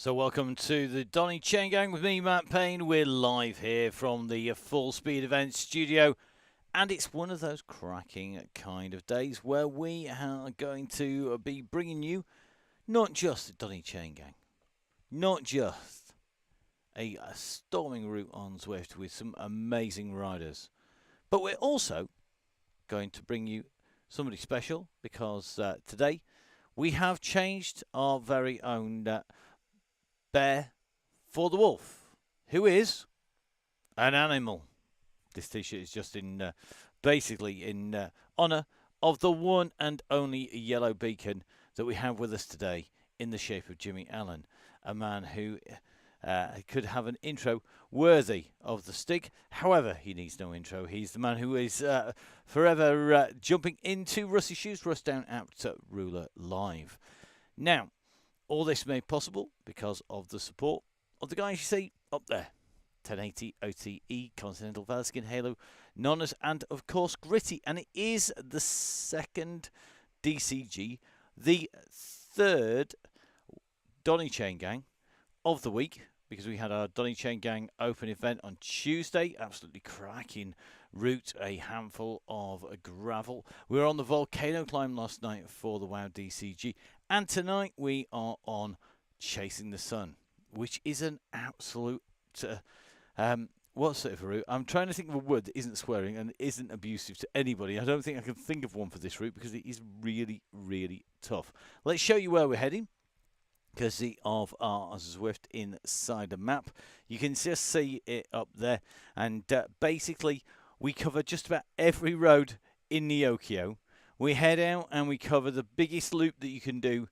So welcome to the Donny Chaingang with me, Matt Payne. We're live here from the Full Speed Event studio, and it's one of those cracking kind of days where we are going to be bringing you not just the Donny Chaingang, not just a storming route on Zwift with some amazing riders, but we're also going to bring you somebody special because today we have changed our very own bear for the wolf, who is an animal. This t-shirt is just in basically in honour of the one and only yellow beacon that we have with us today in the shape of Jimmy Allen, a man who could have an intro worthy of the Stig. However, he needs no intro. He's the man who is forever jumping into Rusty's shoes, Russ down at Ruler Live. Now, all this made possible because of the support of the guys you see up there. 1080 OTE, Continental Valskin, Halo, Nonnas, and of course Gritty. And it is the second DCG, the third Donny Chaingang of the week, because we had our Donny Chaingang Open event on Tuesday. Absolutely cracking route, a handful of gravel. We were on the volcano climb last night for the WoW DCG. And tonight we are on Chasing the Sun, which is an absolute, what sort of a route? I'm trying to think of a word that isn't swearing and isn't abusive to anybody. I don't think I can think of one for this route because it is really, really tough. Let's show you where we're heading, courtesy of our Zwift Insider map. You can just see it up there. And basically, we cover just about every road in Neokio. We head out and we cover the biggest loop that you can do,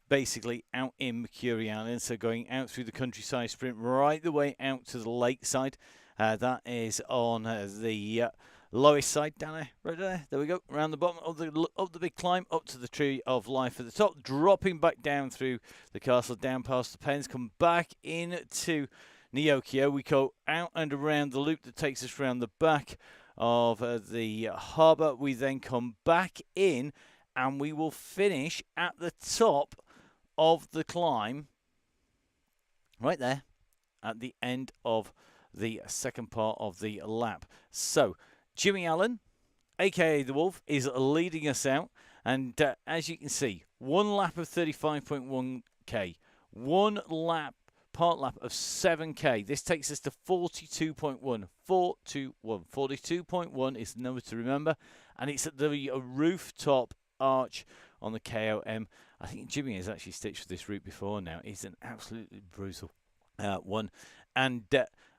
basically out in Mercury Island. So going out through the countryside, sprint right the way out to the lakeside. That is on the lowest side down there, right there. There we go, around the bottom of the big climb, up to the Tree of Life at the top, dropping back down through the castle, down past the pens, come back into Neokio. We go out and around the loop that takes us around the back of the harbour. We then come back in and we will finish at the top of the climb right there at the end of the second part of the lap. So Jimmy Allen, aka the Wolf, is leading us out, and as you can see, one lap of 35.1k, one lap part lap of 7k. This takes us to 42.1. 421. 42.1 is the number to remember, and it's at the rooftop arch on the KOM. I think Jimmy has actually stitched for this route before now. It's an absolutely brutal one. And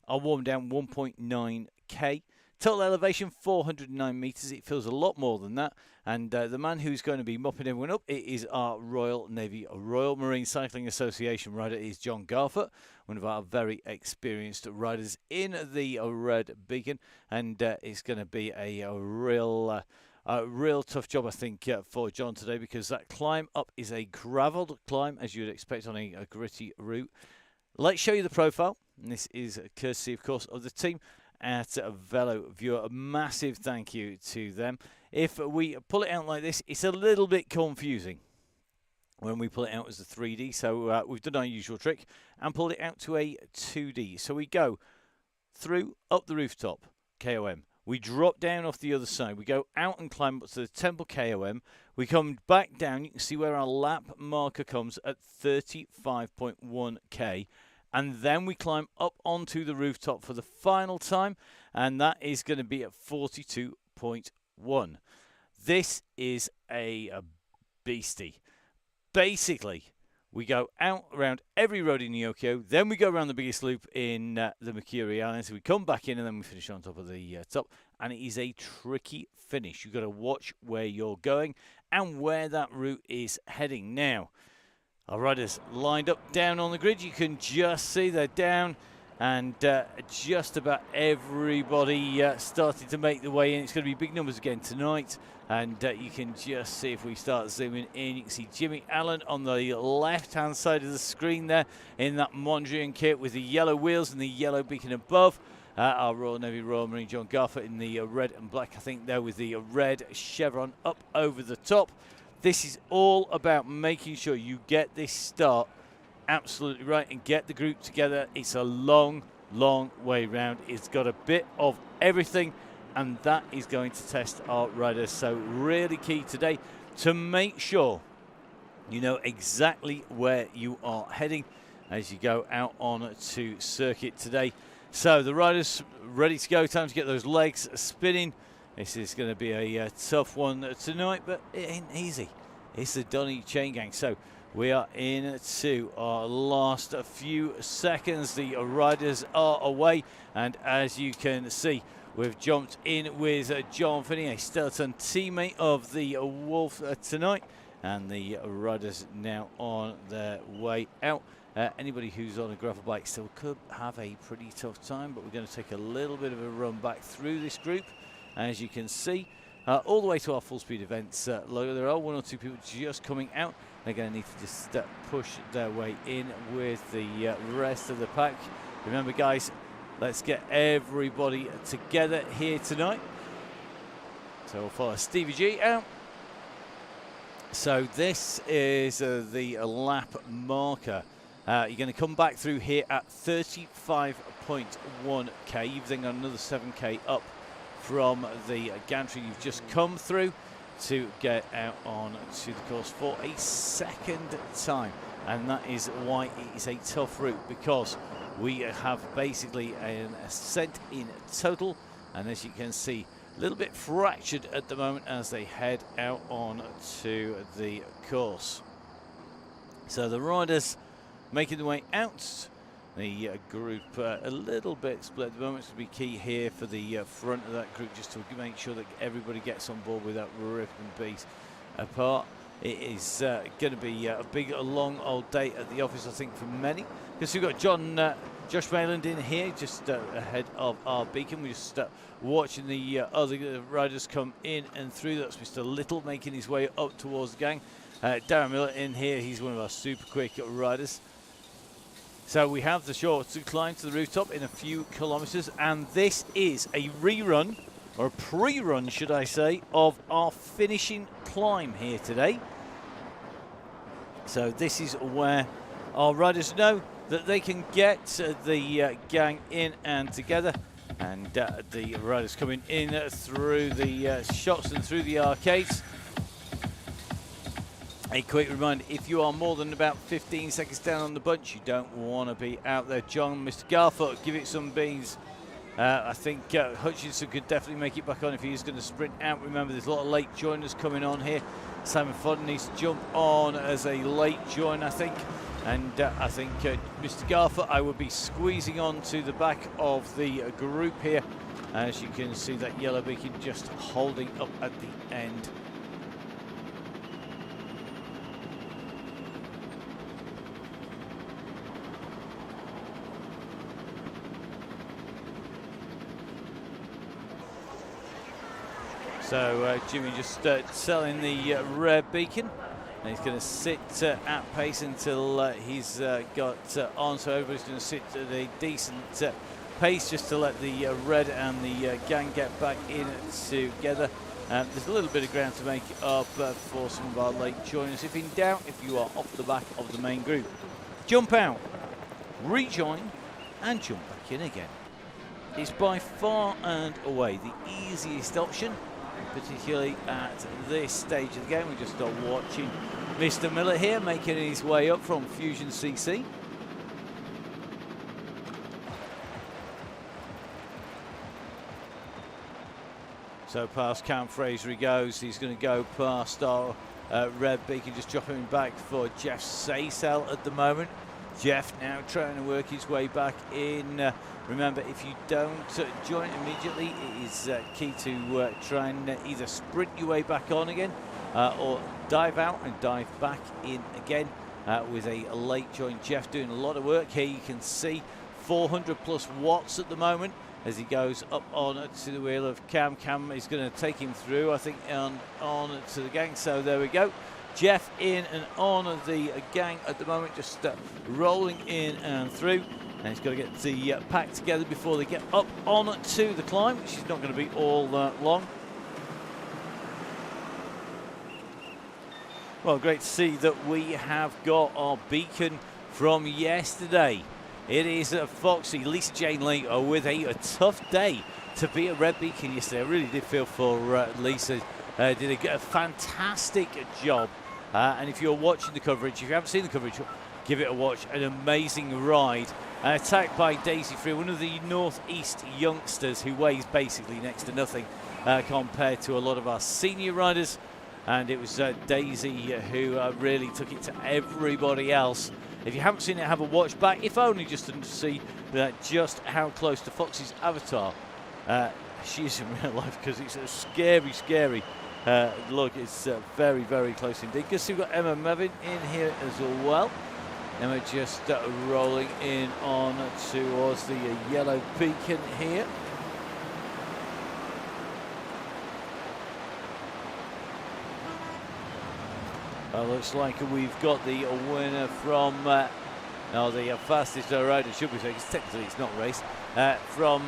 I'll warm down 1.9k. Total elevation 409 metres. It feels a lot more than that. And the man who's going to be mopping everyone up, it is our Royal Navy Royal Marine Cycling Association rider, is John Garfoot, one of our very experienced riders in the Red Beacon. And it's going to be a real tough job, I think, for John today, because that climb up is a gravelled climb, as you would expect on a gritty route. Let's show you the profile. And this is courtesy, of course, of the team at Velo Viewer. A massive thank you to them. If we pull it out like this, it's a little bit confusing when we pull it out as a 3D. So we've done our usual trick and pulled it out to a 2D. So we go through, up the rooftop, KOM. We drop down off the other side. We go out and climb up to the Temple KOM. We come back down. You can see where our lap marker comes at 35.1k. And then we climb up onto the rooftop for the final time. And that is going to be at 42.1. This is a beastie. Basically, we go out around every road in Neokio. Then we go around the biggest loop in the Mercury Islands. So we come back in and then we finish on top of the top. And it is a tricky finish. You've got to watch where you're going and where that route is heading. Now, our riders lined up down on the grid. You can just see they're down, and just about everybody started to make the way in. It's going to be big numbers again tonight, and you can just see, if we start zooming in, you can see Jimmy Allen on the left-hand side of the screen there in that Mondrian kit with the yellow wheels and the yellow beacon above. Our Royal Navy Royal Marine John Garfoot in the red and black, I think, there with the red chevron up over the top. This is all about making sure you get this start absolutely right, and get the group together. It's a long way round. It's got a bit of everything, and that is going to test our riders. So really key today to make sure you know exactly where you are heading as you go out on to circuit today. So the riders ready to go. Time to get those legs spinning. This is going to be a tough one tonight, but it ain't easy. It's the Donny Chaingang. So we are into our last few seconds. The riders are away, and as you can see, we've jumped in with John Finney, a Stelton teammate of the Wolf tonight, and the riders now on their way out. Anybody who's on a gravel bike still could have a pretty tough time, but we're going to take a little bit of a run back through this group, as you can see. All the way to our full speed events logo. There are one or two people just coming out. They're going to need to just push their way in with the rest of the pack. Remember, guys, let's get everybody together here tonight. So we'll follow Stevie G out. So this is the lap marker. You're going to come back through here at 35.1k. You've then got another 7k up from the gantry you've just come through to get out on to the course for a second time. And that is why it is a tough route, because we have basically an ascent in total, and as you can see, a little bit fractured at the moment as they head out on to the course. So the riders making their way out. The group a little bit split at the moment. It's going to be key here for the front of that group, just to make sure that everybody gets on board without ripping beat apart. It is going to be a big, long old day at the office, I think, for many, because we've got Josh Mayland in here just ahead of our beacon. We're just watching the other riders come in and through. That's Mr. Little making his way up towards the gang. Darren Miller in here. He's one of our super quick riders. So we have the short to climb to the rooftop in a few kilometres, and this is a rerun, or a pre-run should I say, of our finishing climb here today. So this is where our riders know that they can get the gang in and together, and the riders coming in through the shops and through the arcades. A quick reminder, if you are more than about 15 seconds down on the bunch, you don't want to be out there. John, Mr. Garfoot, give it some beans. I think Hutchinson could definitely make it back on if he's going to sprint out. Remember, there's a lot of late joiners coming on here. Simon Fodden needs to jump on as a late join, I think. And I think Mr. Garfoot, I will be squeezing on to the back of the group here. As you can see, that yellow beacon just holding up at the end. So Jimmy just selling the red beacon, and he's going to sit at pace until he's got on, so everybody's going to sit at a decent pace just to let the red and the gang get back in together. There's a little bit of ground to make up for some of our late joiners. If in doubt, if you are off the back of the main group, jump out, rejoin, and jump back in again. It's by far and away the easiest option, particularly at this stage of the game. We just start watching Mr. Miller here making his way up from Fusion CC. So past Cam Fraser he goes. He's going to go past our red beacon, just dropping him back for Jeff Saysel at the moment. Jeff now trying to work his way back in. Remember, if you don't join immediately, it is key to try and either sprint your way back on again or dive out and dive back in again with a late join. Jeff doing a lot of work here. You can see 400 plus watts at the moment as he goes up on to the wheel of Cam. Cam is going to take him through, I think, on to the gang. So there we go. Jeff in and on the gang at the moment, just rolling in and through. And he's got to get the pack together before they get up on to the climb, which is not going to be all that long. Well, great to see that we have got our beacon from yesterday. It is Foxy, Lisa Jane Lee, with a tough day to be at Red Beacon yesterday. I really did feel for Lisa. Did a fantastic job. And if you're watching the coverage, if you haven't seen the coverage, give it a watch. An amazing ride. Attacked by Daisy Free, one of the Northeast youngsters who weighs basically next to nothing compared to a lot of our senior riders. And it was Daisy who really took it to everybody else. If you haven't seen it, have a watch back, if only just to see just how close to Foxy's avatar she is in real life, because it's a scary, scary look. It's very, very close indeed. Guess we've got Emma Mevin in here as well. Emma just rolling in on towards the yellow beacon here. Looks like we've got the winner from the fastest rider, should we say, because technically it's not a race, from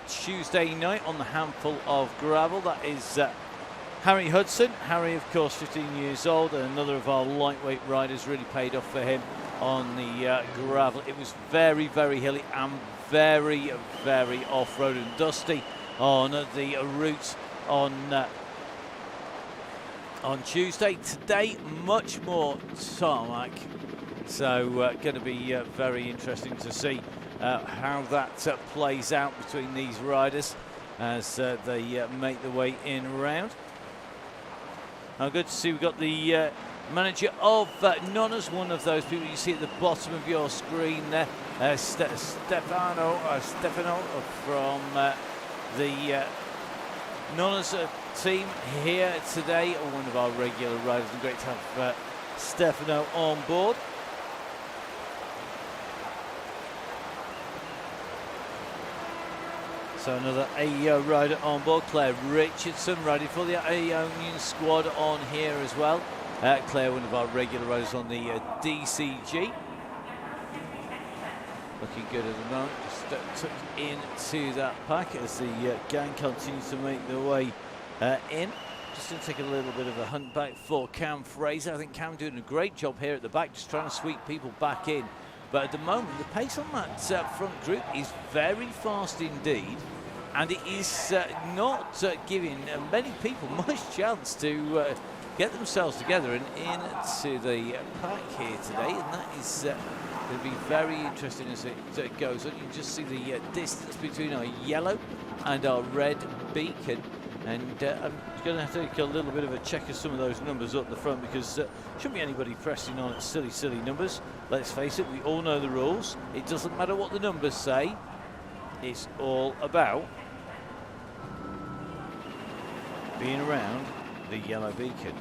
Tuesday night on the handful of gravel. That is Harry Hudson. Harry, of course, 15 years old, and another of our lightweight riders. Really paid off for him on the gravel. It was very, very hilly and very, very off-road and dusty on the route on Tuesday. Today, much more tarmac. So going to be very interesting to see how that plays out between these riders as they make their way in and around. Good to see we've got the manager of Nonna's, one of those people you see at the bottom of your screen there, Stefano from the Nonna's team here today, one of our regular riders, and great to have Stefano on board. So another AEO rider on board, Claire Richardson, riding for the Ionian squad on here as well. Claire, one of our regular riders on the DCG. Looking good at the moment, just took into that pack as the gang continues to make their way in. Just going to take a little bit of a hunt back for Cam Fraser. I think Cam doing a great job here at the back, just trying to sweep people back in. But at the moment, the pace on that front group is very fast indeed, and it is not giving many people much chance to get themselves together and into the pack here today, and that is going to be very interesting as it goes on. You can just see the distance between our yellow and our red beacon, and I'm going to have to take a little bit of a check of some of those numbers up the front, because shouldn't be anybody pressing on at silly numbers. Let's face it, we all know the rules. It doesn't matter what the numbers say, it's all about being around the yellow beacon.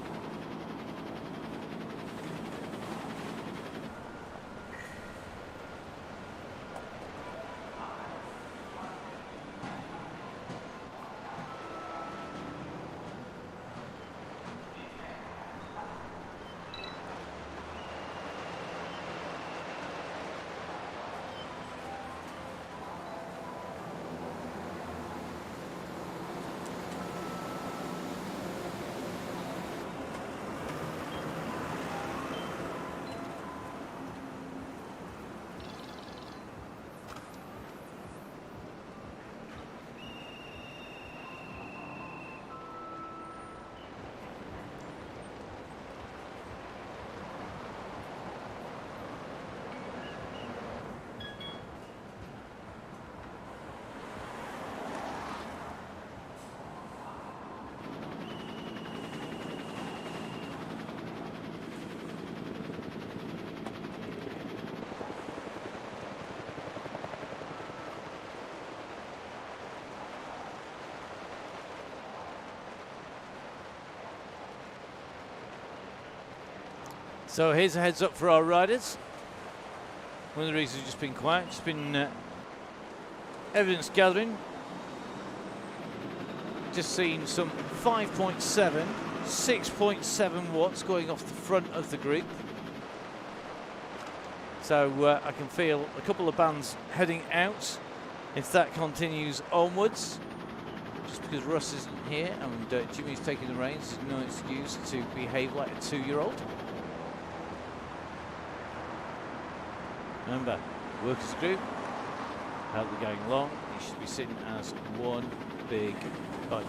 So here's a heads up for our riders. One of the reasons we've just been quiet, just been evidence gathering. Just seen some 5.7, 6.7 watts going off the front of the group. So I can feel a couple of bands heading out if that continues onwards. Just because Russ isn't here and Jimmy's taking the reins, no excuse to behave like a 2-year-old. Remember, work as a group, help the going along. You should be sitting as one big bunch.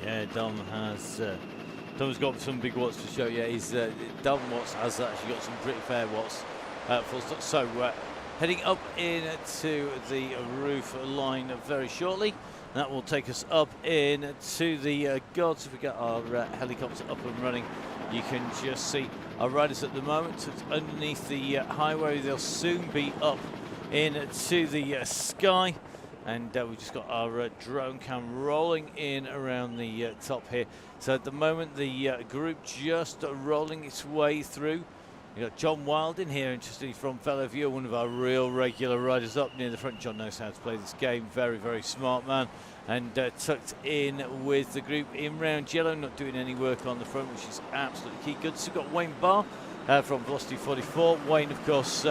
Yeah, Dom's got some big watts to show. Yeah, Dalvin Watts has actually got some pretty fair watts. Full stop. So heading up into the roof line very shortly. And that will take us up into the gods. If we get our helicopter up and running, you can just see our riders at the moment. It's underneath the highway. They'll soon be up into the sky. And we've just got our drone cam rolling in around the top here. So at the moment, the group just rolling its way through. You've got John Wilding here, interestingly, from Fellow Viewer, one of our real regular riders up near the front. John knows how to play this game. Very, very smart man. And tucked in with the group in round yellow, not doing any work on the front, which is absolutely key. Good. So we've got Wayne Barr from Velocity 44. Wayne, of course,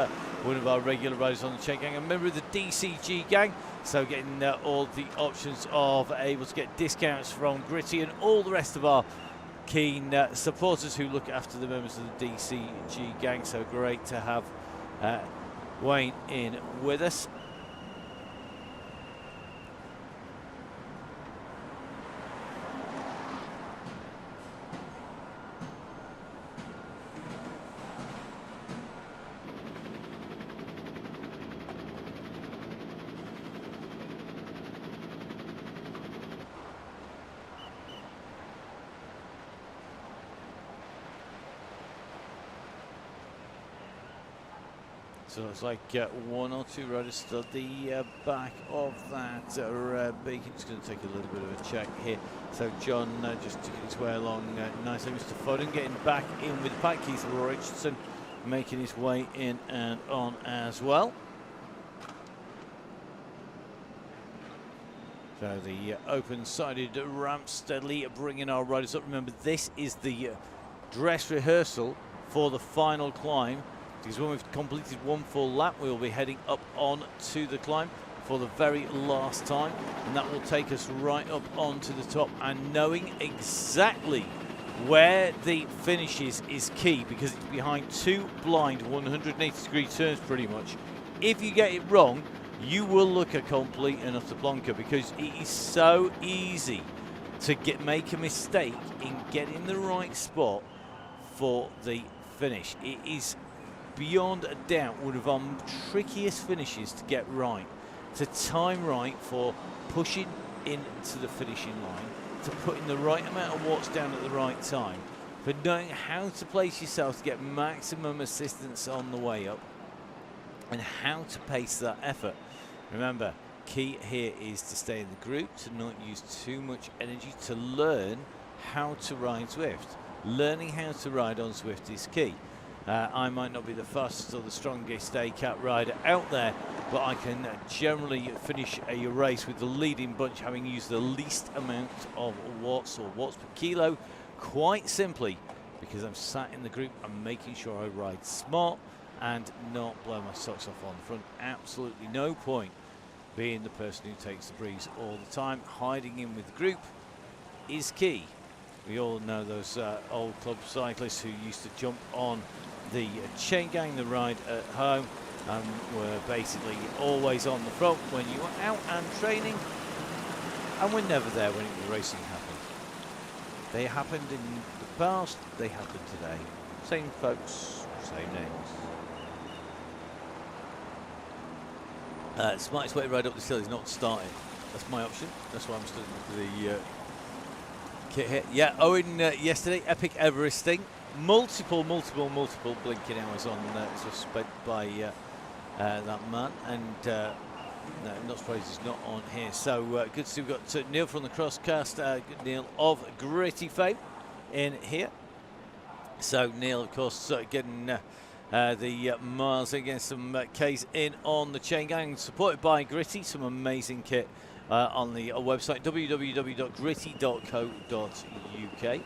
one of our regular riders on the Chaingang, a member of the DCG gang. So getting all the options of able to get discounts from Gritty and all the rest of our keen supporters who look after the members of the DCG gang. So great to have Wayne in with us. So it's like one or two riders still at the back of that beacon. Just going to take a little bit of a check here. So John just taking his way along nicely. Mr. Foden getting back in with the pack. Keith Richardson making his way in and on as well. So the open-sided ramp steadily bringing our riders up. Remember, this is the dress rehearsal for the final climb. Because when we've completed one full lap, we'll be heading up on to the climb for the very last time. And that will take us right up onto the top. And knowing exactly where the finish is key, because it's behind two blind 180-degree turns pretty much. If you get it wrong, you will look a complete and utter plonker, because it is so easy to make a mistake in getting the right spot for the finish. It is beyond a doubt one of our trickiest finishes to get right, to time right for pushing into the finishing line, to putting the right amount of watts down at the right time, for knowing how to place yourself to get maximum assistance on the way up, and how to pace that effort. Remember, key here is to stay in the group, to not use too much energy, to learn how to ride Zwift. Learning how to ride on Zwift is key. I might not be the fastest or the strongest ACAT rider out there, but I can generally finish a race with the leading bunch, having used the least amount of watts or watts per kilo, quite simply because I'm sat in the group. I'm making sure I ride smart, and not blow my socks off on the front. Absolutely no point being the person who takes the breeze all the time. Hiding in with the group is key. We all know those old club cyclists who used to jump on the Chaingang, the ride at home, and were basically always on the front when you were out and training, and were never there when the racing happened. They happened in the past, they happen today. Same folks, same names. Smartest way to ride up this hill is not starting. That's my option. That's why I'm stood with the kit here. Yeah, Owen yesterday, epic Everesting. Multiple blinking hours on just spent by that man. And no, I'm not surprised he's not on here. So good to see we've got Neil from the Crosscast, Neil of Gritty fame in here. So Neil, of course, getting the miles against some Ks in on the Chaingang, supported by Gritty. Some amazing kit on the website www.gritty.co.uk.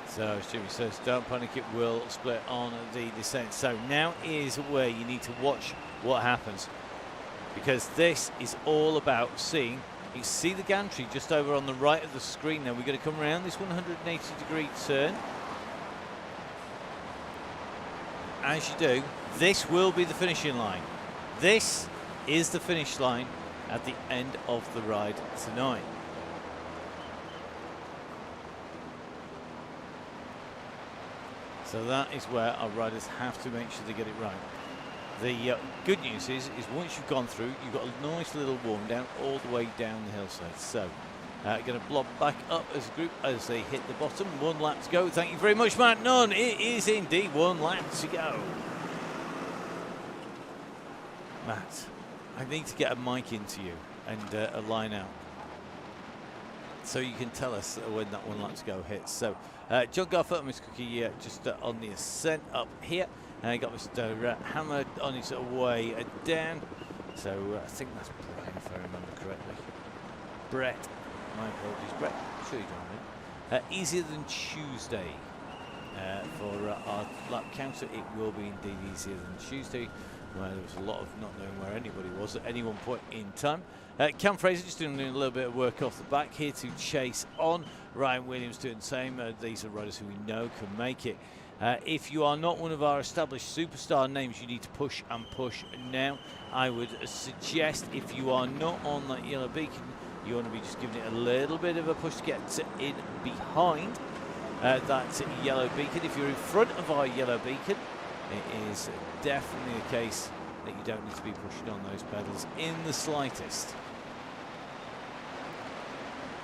So as Jimmy says, don't panic, it will split on the descent. So now is where you need to watch what happens, because this is all about seeing. You see the gantry just over on the right of the screen. Now we're going to come around this 180-degree turn. As you do, this will be the finishing line. This is the finish line at the end of the ride tonight. So that is where our riders have to make sure they get it right. The good news is once you've gone through, you've got a nice little warm down all the way down the hillside. So going to blob back up as a group as they hit the bottom. 1 lap to go. Thank you very much, Matt Nunn. It is indeed 1 lap to go. Matt, I need to get a mic into you and a line out, so you can tell us when that 1 lap to go hits. So John Garfoot and Miss Cookie just on the ascent up here. Got Mr. Hammer on his way down. So I think that's Brian, if I remember correctly. Brett. My apologies, Brett. Sure you don't know. Easier than Tuesday. For our lap counter, it will be indeed easier than Tuesday, where there was a lot of not knowing where anybody was at any one point in time. Cam Fraser just doing a little bit of work off the back here to chase on. Ryan Williams doing the same. These are riders who we know can make it. If you are not one of our established superstar names, you need to push and push now. I would suggest, if you are not on that yellow beacon, you want to be just giving it a little bit of a push to get in behind that yellow beacon. If you're in front of our yellow beacon, it is definitely the case that you don't need to be pushing on those pedals in the slightest.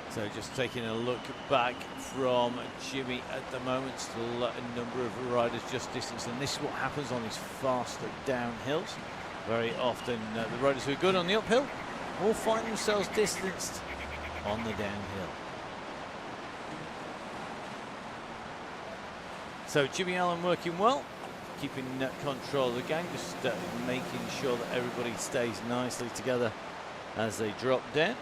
So just taking a look back from Jimmy at the moment, still a number of riders just distance, and this is what happens on these faster downhills. Very often the riders who are good on the uphill will find themselves distanced on the downhill. So Jimmy Allen working well, keeping control of the gang, just making sure that everybody stays nicely together as they drop down.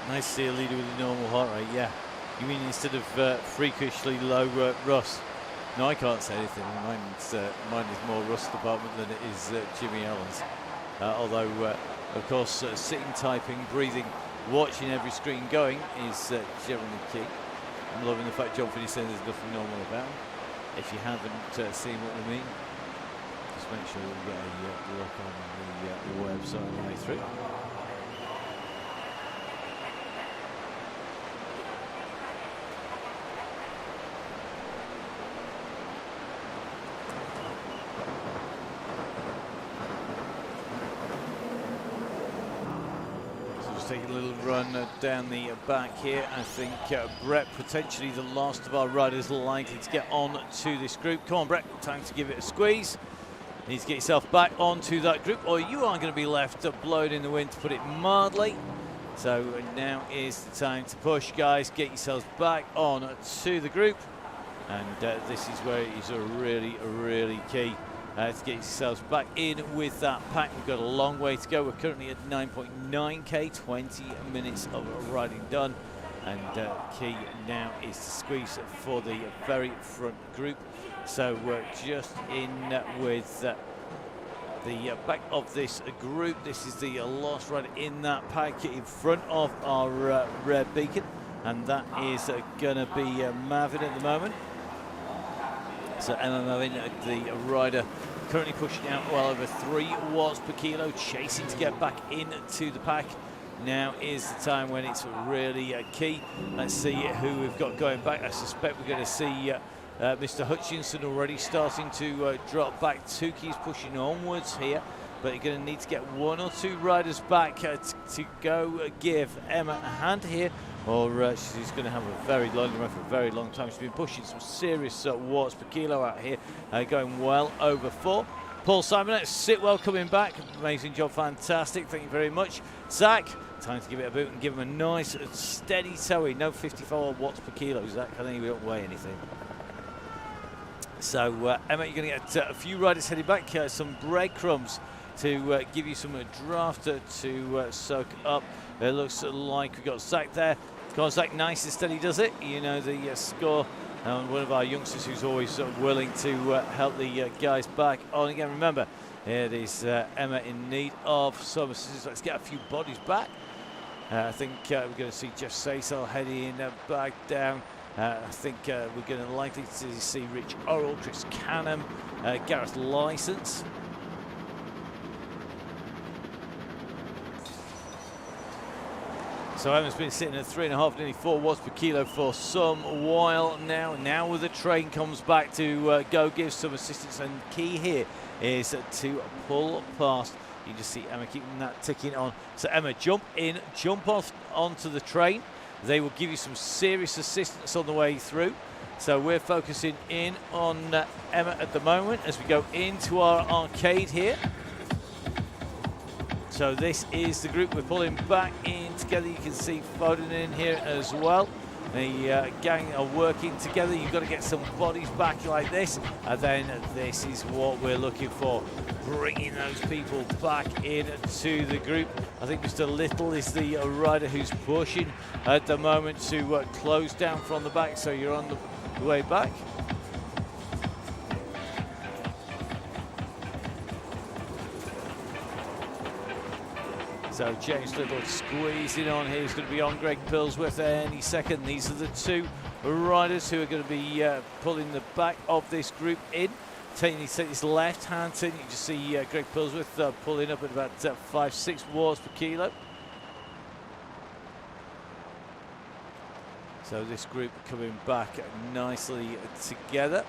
Nice to see a leader with a normal heart rate, yeah. You mean instead of freakishly low Russ? No, I can't say anything. Mine is more Russ' department than it is Jimmy Allen's. Although, of course, sitting, typing, breathing, watching every screen going is generally key. I'm loving the fact John Finney says there's nothing normal about him. If you haven't seen what we mean, just make sure you get a look on the website on the way through. take a little run down the back here. I think Brett, potentially the last of our riders, likely to get on to this group. Come on, Brett, time to give it a squeeze. Need to get yourself back onto that group, or you are going to be left blowing in the wind, to put it mildly. So now is the time to push, guys. Get yourselves back on to the group. And this is where it is really, really key to get yourselves back in with that pack. We've got a long way to go. We're currently at 9.9k, 20 minutes of riding done. And key now is to squeeze for the very front group. So we're just in with the back of this group. This is the last rider in that pack in front of our red beacon. And that is going to be Marvin at the moment. So Emma Marvin, the rider, currently pushing out well over 3 watts per kilo, chasing to get back into the pack. Now is the time when it's really key. Let's see who we've got going back. I suspect we're going to see Mr. Hutchinson already starting to drop back. Tuki's pushing onwards here, but you're going to need to get 1 or 2 riders back to go give Emma a hand here, or she's going to have a very long run for a very long time. She's been pushing some serious watts per kilo out here, going well over 4. Paul Simon, Sitwell coming back. Amazing job, fantastic. Thank you very much. Zach, time to give it a boot and give him a nice steady towing. No 54 watts per kilo, Zach. I think we don't weigh anything. So, Emma, you're going to get a few riders heading back, some breadcrumbs to give you some draft to soak up. It looks like we've got Zach there. Come on, Zach, nice and steady, does it? You know the score. And one of our youngsters who's always willing to help the guys back on again. Remember, it is Emma in need of some assistance. Let's get a few bodies back. I think we're going to see Jeff Saysel heading back down. I think we're going to likely to see Rich Orrell, Chris Canham, Gareth Licence. So Emma's been sitting at 3.5, nearly 4 watts per kilo for some while now. Now with the train comes back to go give some assistance, and key here is to pull past. You just see Emma keeping that ticking on. So Emma, jump in, jump off onto the train. They will give you some serious assistance on the way through. So we're focusing in on Emma at the moment as we go into our arcade here. So this is the group we're pulling back in together. You can see Foden in here as well. The gang are working together. You've got to get some bodies back like this, and then this is what we're looking for, bringing those people back into the group. I think Mr. Little is the rider who's pushing at the moment to close down from the back, so you're on the way back. So James Little squeezing on here. He's going to be on Greg Pillsworth any second. These are the 2 riders who are going to be pulling the back of this group in. Taking his left hand turn, you can just see Greg Pillsworth pulling up at about 5-6 watts per kilo. So this group coming back nicely together.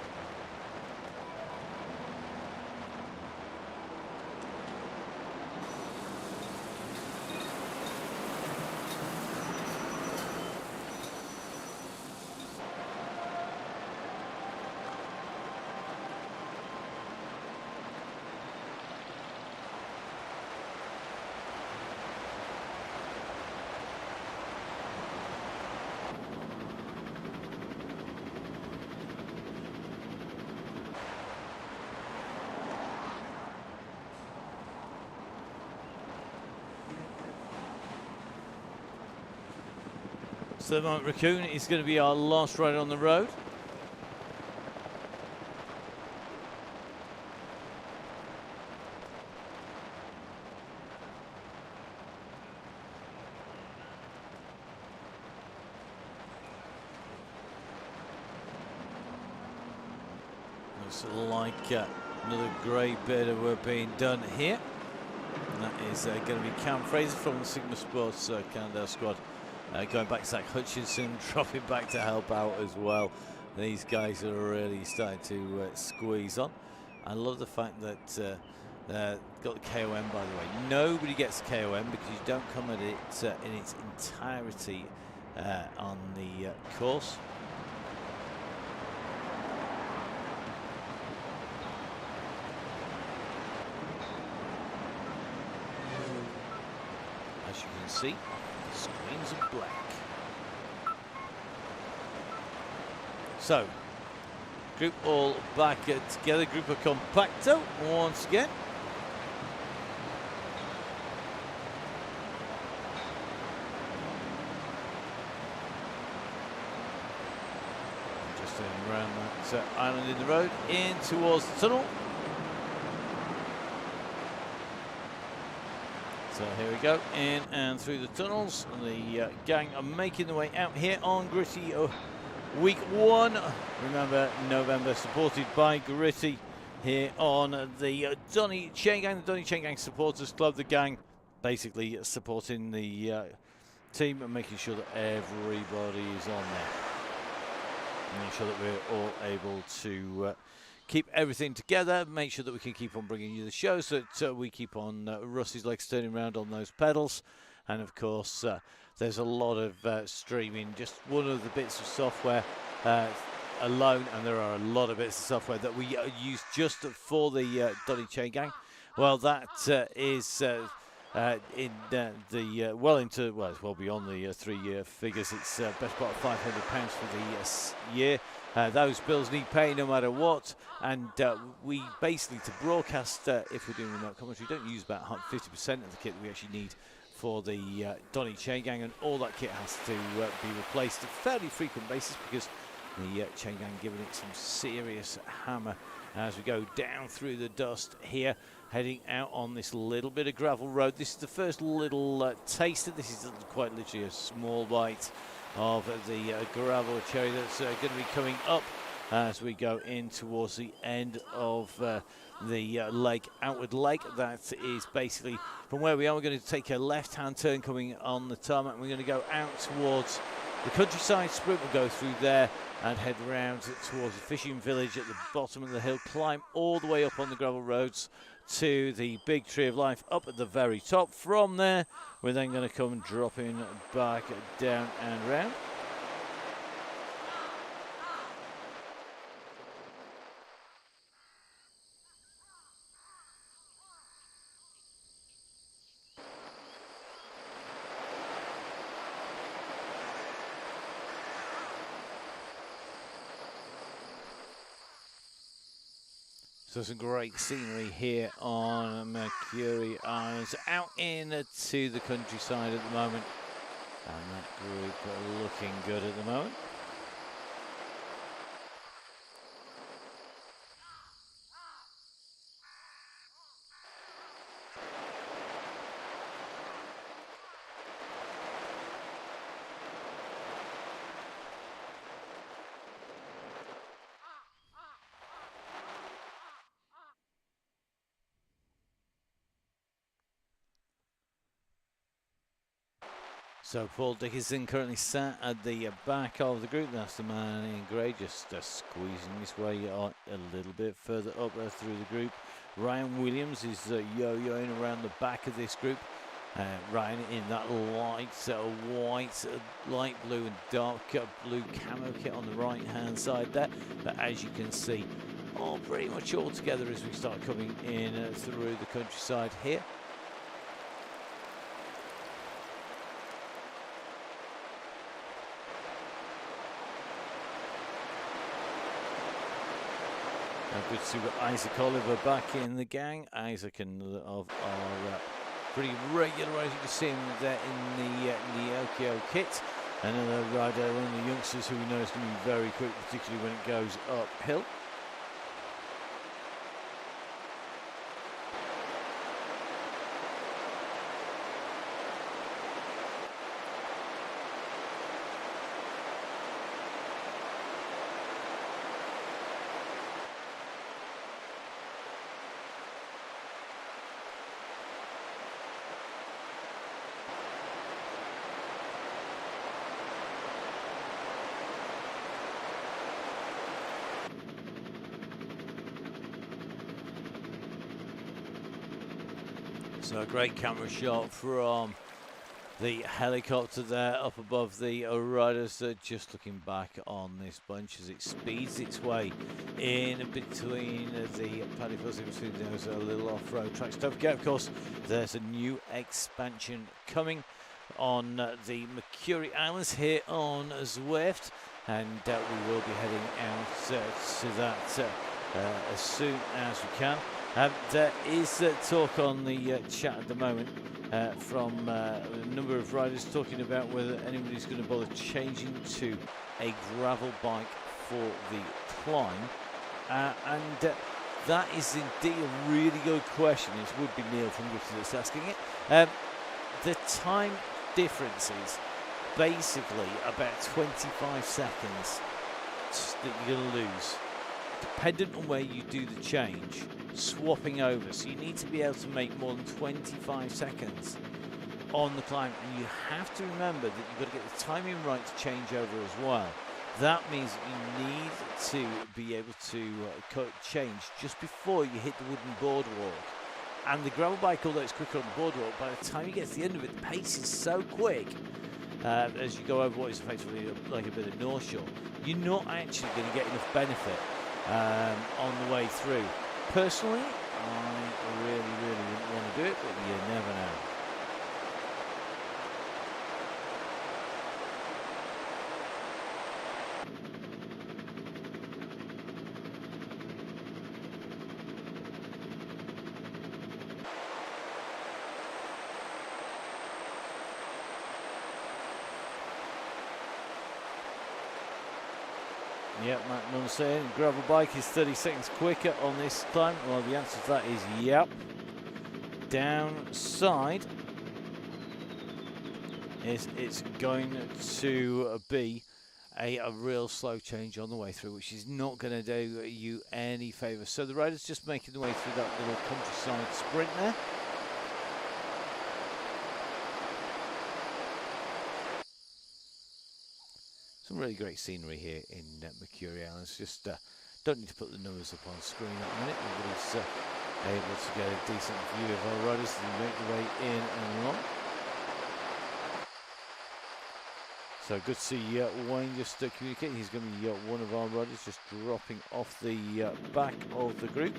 So Mount Raccoon is going to be our last rider on the road. Looks like another grey bit of work being done here. And that is going to be Cam Fraser from the Sigma Sports Cannondale squad. Going back to Zach Hutchinson, dropping back to help out as well. These guys are really starting to squeeze on. I love the fact that got the KOM, by the way. Nobody gets the KOM because you don't come at it in its entirety on the course. As you can see, screens of black. So, group all back together, group of compacto once again. Just turning around that island in the road, in towards the tunnel. So here we go, in and through the tunnels. And the gang are making their way out here on Gritty Week 1. Remember, November, supported by Gritty here on the Donny Chaingang, the Donny Chaingang Supporters Club. The gang basically supporting the team and making sure that everybody is on there. Make sure that we're all able to keep everything together, make sure that we can keep on bringing you the show, so that we keep on Rusty's legs turning around on those pedals. And of course, there's a lot of streaming, just one of the bits of software alone, and there are a lot of bits of software that we use just for the Donny Chaingang. Well, that is in it's well beyond the 3-year figures. It's best part of £500 for the year. Those bills need paying no matter what, and we basically, to broadcast, if we're doing remote commentary, don't use about 50% of the kit that we actually need for the Donny Chaingang, and all that kit has to be replaced at a fairly frequent basis because the Chaingang giving it some serious hammer as we go down through the dust here, heading out on this little bit of gravel road. This is the first little taster. This is quite literally a small bite of the gravel cherry that's going to be coming up as we go in towards the end of the lake, Outward Lake. That is basically from where we are. We're going to take a left-hand turn coming on the tarmac. We're going to go out towards the countryside sprint. We'll go through there and head round towards the fishing village at the bottom of the hill, climb all the way up on the gravel roads to the big tree of life up at the very top. From there, we're then going to come dropping back down and round. So some great scenery here on Mercury Islands, out into the countryside at the moment, and that group are looking good at the moment. So Paul Dickinson currently sat at the back of the group. That's the man in grey, just squeezing his way a little bit further up through the group. Ryan Williams is yo-yoing around the back of this group. Ryan in that light white, light blue and dark blue camo kit on the right-hand side there. But as you can see, all pretty much all together as we start coming in through the countryside here. Good to see Isaac Oliver back in the gang. Isaac and of our pretty regular, as you can see him there in the LKO kit. Another rider, one of the youngsters who we know is going to be very quick, particularly when it goes uphill. So a great camera shot from the helicopter there up above the riders. Just looking back on this bunch as it speeds its way in between the paddy fields, in between those little off-road tracks. Don't forget, of course, there's a new expansion coming on the Mercury Islands here on Zwift, and we will be heading out to that as soon as we can. There is talk on the chat at the moment from a number of riders talking about whether anybody's going to bother changing to a gravel bike for the climb, and that is indeed a really good question. It would be Neil from Griffith that's asking it. The time difference is basically about 25 seconds that you're going to lose, dependent on where you do the change, swapping over. So you need to be able to make more than 25 seconds on the climb, and you have to remember that you've got to get the timing right to change over as well. That means that you need to be able to change just before you hit the wooden boardwalk. And the gravel bike, although it's quicker on the boardwalk, by the time you get to the end of it, the pace is so quick as you go over what is effectively like a bit of North Shore, you're not actually going to get enough benefit on the way through. Personally, I really wouldn't want to do it, but you never know. Yep, Matt Nunn saying gravel bike is 30 seconds quicker on this climb. Well, the answer to that is yep. Downside is it's going to be a real slow change on the way through, which is not going to do you any favours. So the rider's just making the way through that little countryside sprint there. Some really great scenery here in Mercury Islands. Just don't need to put the numbers up on screen at the minute. Everybody's able to get a decent view of our riders as they make their way in and along. So good to see Wayne just communicating. He's going to be one of our riders just dropping off the back of the group.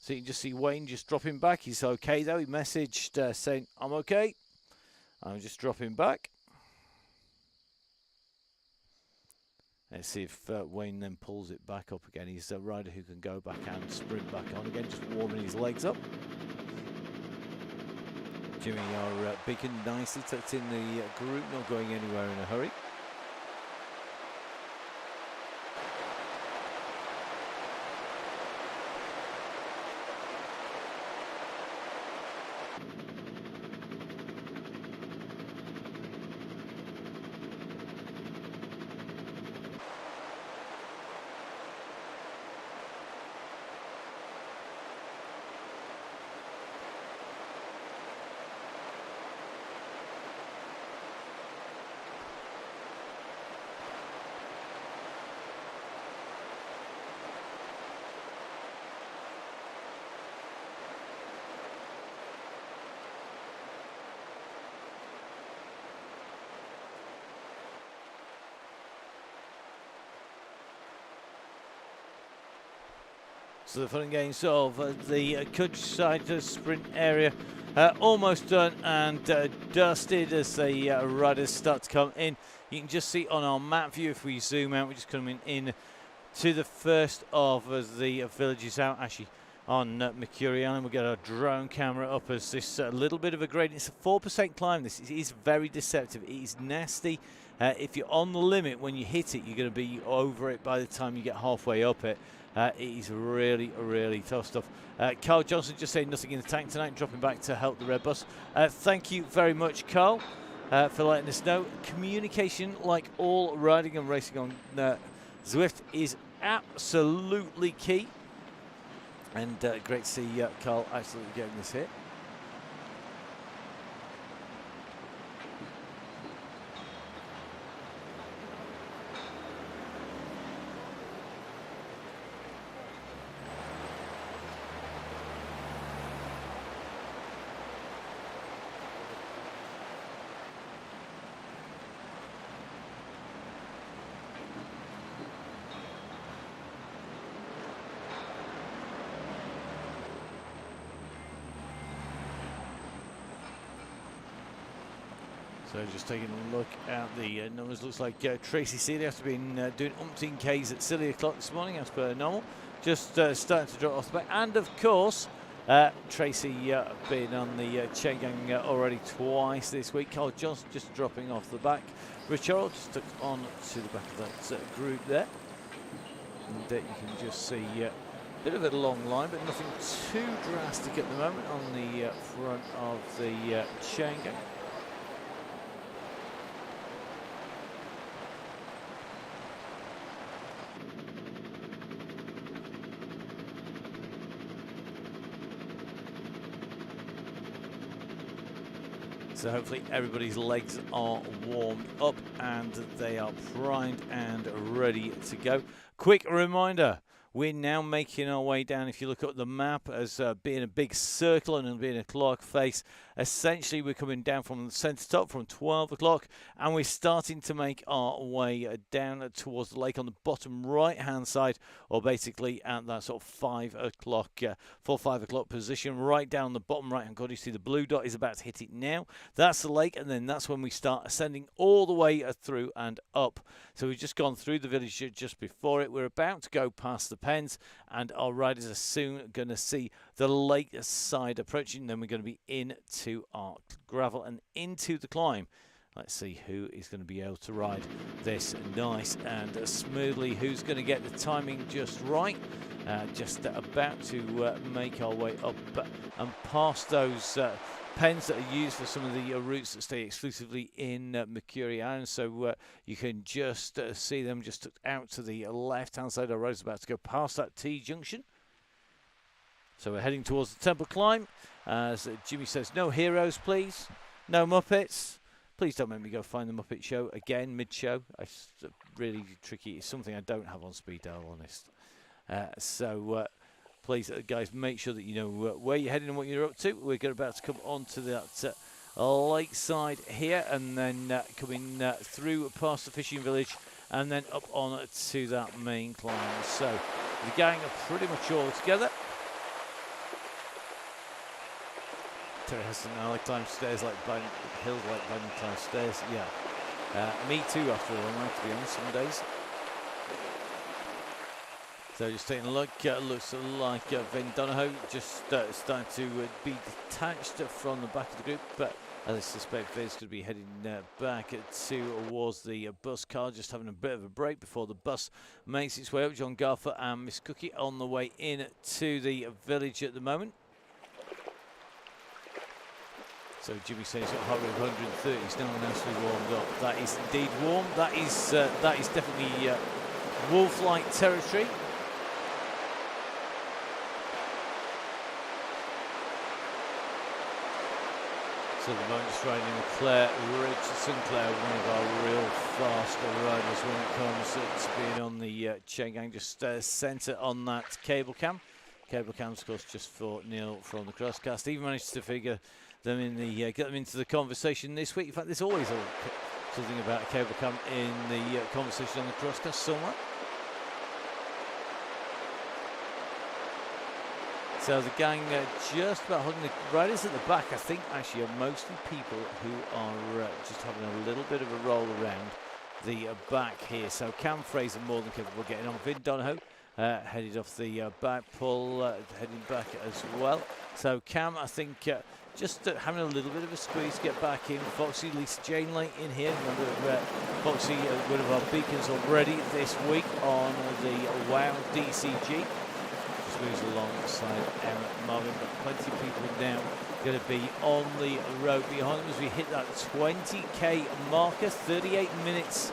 So you can just see Wayne just dropping back. He's okay though. He messaged saying, I'm okay. I'm just dropping back. Let's see if Wayne then pulls it back up again. He's a rider who can go back and sprint back on again, just warming his legs up. Jimmy are big and nicely tucked in the group, not going anywhere in a hurry. So the fun and games of the countryside sprint area almost done and dusted as the riders start to come in. You can just see on our map view, if we zoom out, we're just coming in to the first of the villages out. Actually, on Mercury Island, we'll get our drone camera up as this little bit of a grade. It's a 4% climb. This is very deceptive. It is nasty. If you're on the limit when you hit it, you're going to be over it by the time you get halfway up it. It is really tough stuff. Carl Johnson just saying nothing in the tank tonight, dropping back to help the red bus. Thank you very much, Carl, for letting us know. Communication, like all riding and racing on Zwift, is absolutely key. And great to see Carl absolutely getting this hit. So just taking a look at the numbers, looks like Tracy Seeley has been doing umpteen Ks at silly o'clock this morning as per normal. Just starting to drop off the back. And of course, Tracy been on the Chaingang already twice this week. Carl Johnson just dropping off the back. Rich Earl just took on to the back of that group there. And you can just see a bit of a long line, but nothing too drastic at the moment on the front of the Chaingang. So hopefully everybody's legs are warmed up and they are primed and ready to go. Quick reminder, we're now making our way down, if you look at the map, as being a big circle and being a clock face. Essentially, we're coming down from the centre top from 12 o'clock, and we're starting to make our way down towards the lake on the bottom right-hand side, or basically at that sort of 5 o'clock, 5 o'clock position, right down the bottom right-hand corner. You see the blue dot is about to hit it now. That's the lake, and then that's when we start ascending all the way through and up. So we've just gone through the village just before it. We're about to go past the pens, and our riders are soon going to see the lake side approaching. Then we're going to be into our gravel and into the climb. Let's see who is going to be able to ride this nice and smoothly, who's going to get the timing just right. Just about to make our way up and past those pens that are used for some of the routes that stay exclusively in Mercury Island. So you can just see them just out to the left-hand side. Our road's about to go past that T-junction. So we're heading towards the temple climb. As Jimmy says, no heroes, please. No Muppets. Please don't make me go find the Muppet Show again mid-show. It's really tricky. It's something I don't have on speed dial, honest. Please, guys, make sure that you know where you're heading and what you're up to. We're about to come onto that lakeside here, and then coming through past the fishing village, and then up on to that main climb. So the gang are pretty much all together. Terry Heston, I like climb stairs like hills, like climb stairs. Yeah, me too. After a long night, to be honest, some days. So just taking a look, looks like Vin Donahoe just starting to be detached from the back of the group, but as I suspect Vin's going to be heading back towards the bus car, just having a bit of a break before the bus makes its way up. John Garfer and Miss Cookie on the way in to the village at the moment. So Jimmy says he's got a heart rate of 130, he's now nicely warmed up. That is indeed warm, that is definitely wolf-like territory. So at the moment, just riding in Claire Richardson. Claire, one of our real fast riders when it comes to being on the Chaingang, just centre on that cable cam. Cable cams, of course, just for Neil from the Crosscast. Even managed to figure them in the get them into the conversation this week. In fact, there's always something about a cable cam in the conversation on the Crosscast somewhere. So the gang just about holding the riders at the back, I think, actually are mostly people who are just having a little bit of a roll around the back here. So Cam Fraser more than capable of getting on. Vin Donahoe headed off the back pull, heading back as well. So Cam, I think, just having a little bit of a squeeze to get back in. Foxy, Lisa Jane Light in here. Remember, Foxy, one of our beacons already this week on the WOW DCG. Moves alongside Emma Marvin, but plenty of people now going to be on the road behind them as we hit that 20k marker. 38 minutes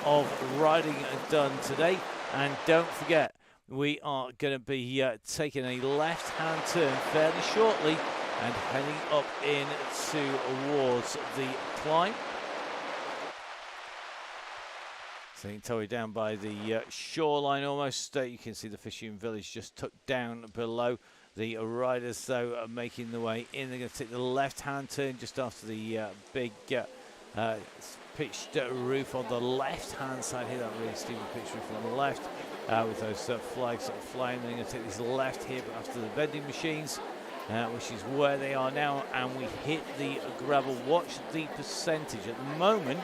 of riding done today, and don't forget we are going to be taking a left-hand turn fairly shortly and heading up in towards the climb. So you can tell we're down by the shoreline almost. You can see the fishing village just tucked down below. The riders, though, are making the way in. They're going to take the left-hand turn just after the big pitched roof on the left-hand side here. That really steep pitched roof on the left with those flags sort of flying. They're going to take this left here, but after the vending machines. which is where they are now, and we hit the gravel. Watch the percentage. At the moment,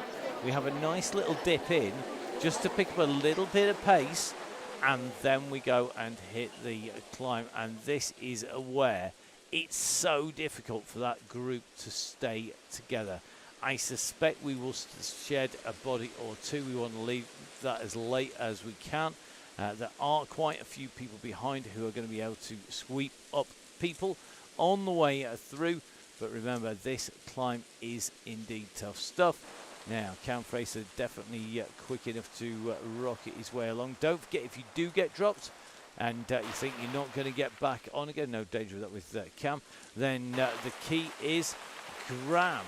we have a nice little dip in just to pick up a little bit of pace, and then we go and hit the climb, and this is where it's so difficult for that group to stay together. I suspect we will shed a body or two. We want to leave that as late as we can. There are quite a few people behind who are going to be able to sweep up people on the way through. But remember, this climb is indeed tough stuff. Now, Cam Fraser definitely quick enough to rocket his way along. Don't forget, if you do get dropped and you think you're not going to get back on again, no danger with that with Cam, then the key is grab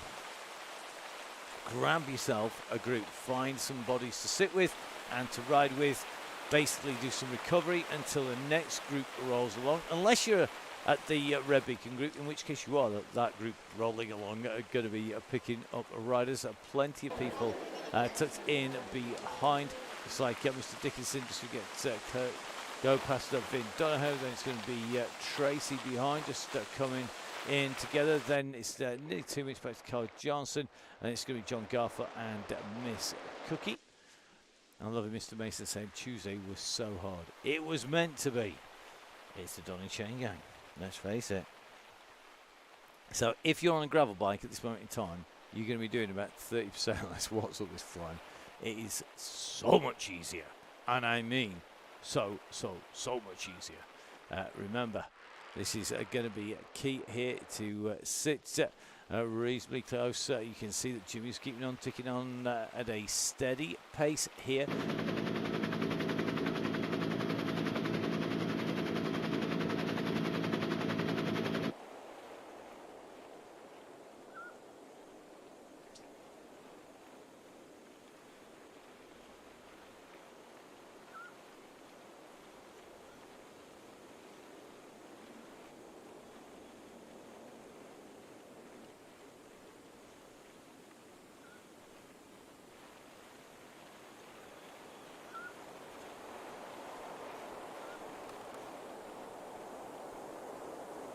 yourself a group. Find some bodies to sit with and to ride with. Basically do some recovery until the next group rolls along. Unless you're at the Red Beacon group, in which case you are that group rolling along are going to be picking up riders. Plenty of people tucked in behind. It's like Mr. Dickinson just to get go past up in Donahoe. Then it's going to be Tracy behind, just coming in together. Then it's nearly 2 minutes back to Carl Johnson, and it's going to be John Garfer and Miss Cookie. I love it, Mr. Mason saying Tuesday was so hard. It was meant to be. It's the Donny Chaingang, let's face it. So if you're on a gravel bike at this moment in time, you're going to be doing about 30% less watts up this climb. It is so much easier. And I mean so much easier. Remember, this is going to be key here to sit reasonably close. You can see that Jimmy's keeping on ticking on at a steady pace here.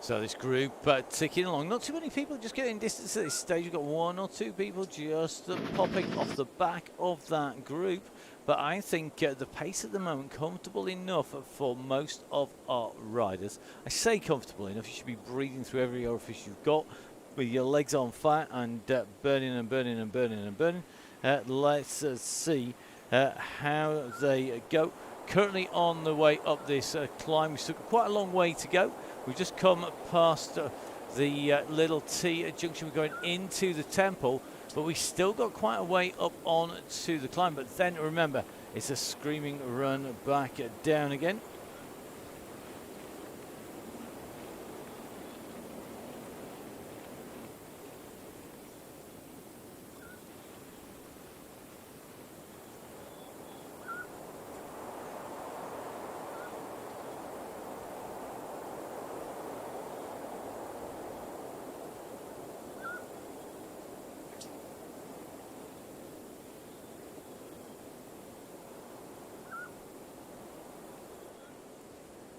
So this group ticking along. Not too many people just getting distance at this stage. We've got one or two people just popping off the back of that group. But I think the pace at the moment comfortable enough for most of our riders. I say comfortable enough. You should be breathing through every orifice you've got with your legs on fire and burning and burning and burning and burning. Let's see how they go. Currently on the way up this climb. We've still got quite a long way to go. We've just come past the little T junction. We're going into the temple, but we still got quite a way up on to the climb. But then remember, it's a screaming run back down again.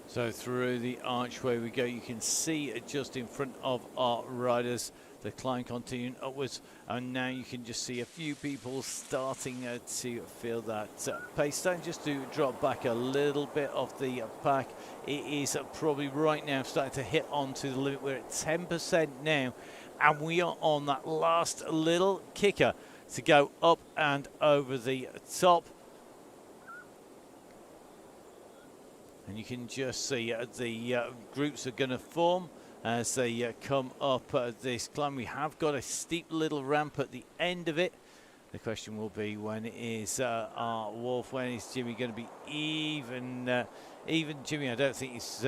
So through the archway we go. You can see just in front of our riders the climb continuing upwards, and now you can just see a few people starting to feel that pace, starting just to drop back a little bit off the pack. It is probably right now starting to hit onto the limit. We're at 10% now, and we are on that last little kicker to go up and over the top. And you can just see the groups are going to form as they come up this climb. We have got a steep little ramp at the end of it. The question will be, when is our Wolf, when is Jimmy going to be even Jimmy? I don't think he's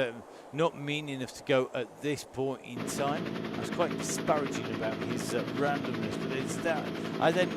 not mean enough to go at this point in time. I was quite disparaging about his randomness, but it's that I then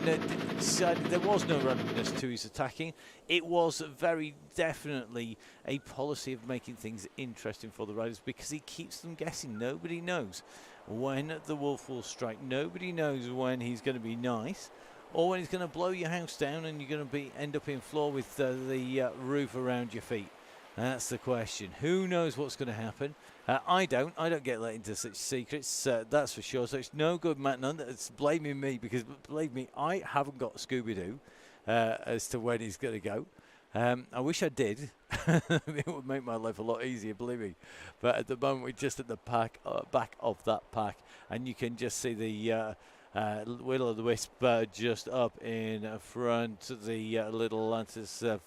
decided there was no randomness to his attacking. It was very definitely a policy of making things interesting for the riders, because he keeps them guessing. Nobody knows when the Wolf will strike. Nobody knows when he's going to be nice, or when he's going to blow your house down and you're going to end up in floor with the roof around your feet. That's the question. Who knows what's going to happen? I don't get let into such secrets, that's for sure. So it's no good, Matt. None that's blaming me, because believe me, I haven't got Scooby-Doo as to when he's going to go. I wish I did. It would make my life a lot easier, believe me. But at the moment, we're just at the back of that pack, and you can just see the Will o' the Wisp just up in front. The little lanterns of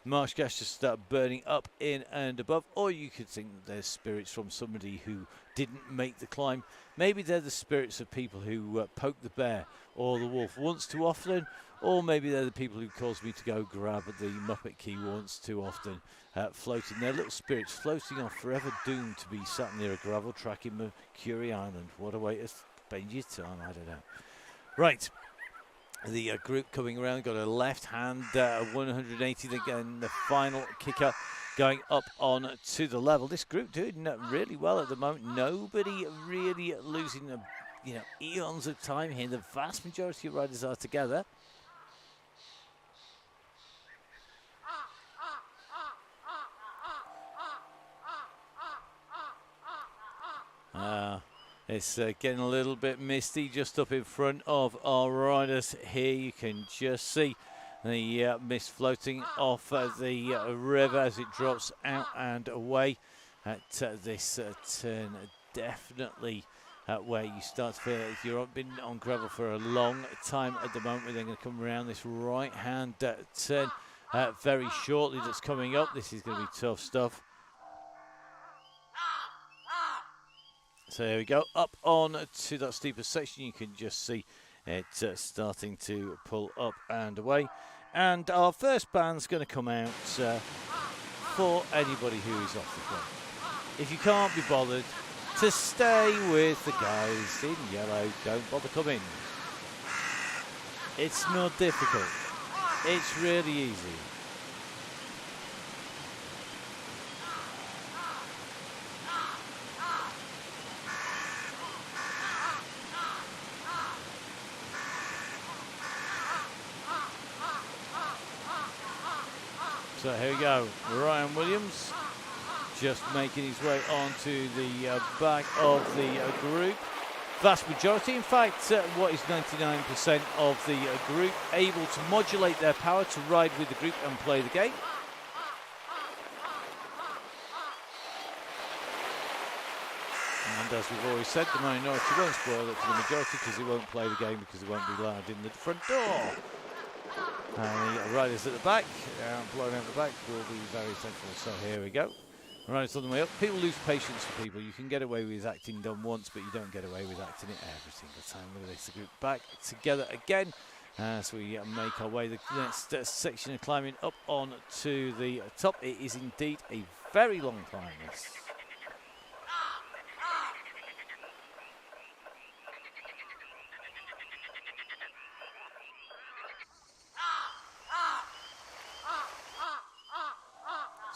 marsh gas just start burning up in and above, or you could think that they're spirits from somebody who didn't make the climb. Maybe they're the spirits of people who poke the bear or the wolf once too often, or maybe they're the people who caused me to go grab the Muppet key once too often, floating. They're little spirits floating off, forever doomed to be sat near a gravel track in Mercury Island. What a way to spend your time, I don't know. Right. The group coming around, got a left hand 180, again the final kicker going up on to the level. This group doing really well at the moment. Nobody really losing eons of time here. The vast majority of riders are together. It's getting a little bit misty just up in front of our riders here. You can just see the mist floating off the river as it drops out and away at this turn. Definitely where you start to feel it. If you've been on gravel for a long time at the moment, we're then going to come around this right-hand turn very shortly that's coming up. This is going to be tough stuff. So here we go, up on to that steeper section. You can just see it starting to pull up and away. And our first band's going to come out for anybody who is off the front. If you can't be bothered to stay with the guys in yellow, don't bother coming. It's not difficult. It's really easy. So here we go, Ryan Williams just making his way onto the back of the group. Vast majority, in fact, what is 99% of the group able to modulate their power to ride with the group and play the game. And as we've always said, the minority won't spoil it for the majority because they won't play the game because they won't be allowed in the front door. And the riders at the back, blowing out the back, will be very thankful. So here we go. Riders on the way up. People lose patience for people. You can get away with acting done once, but you don't get away with acting it every single time. Look at this, the group back together again. As we make our way the next section of climbing up on to the top. It is indeed a very long climb, this.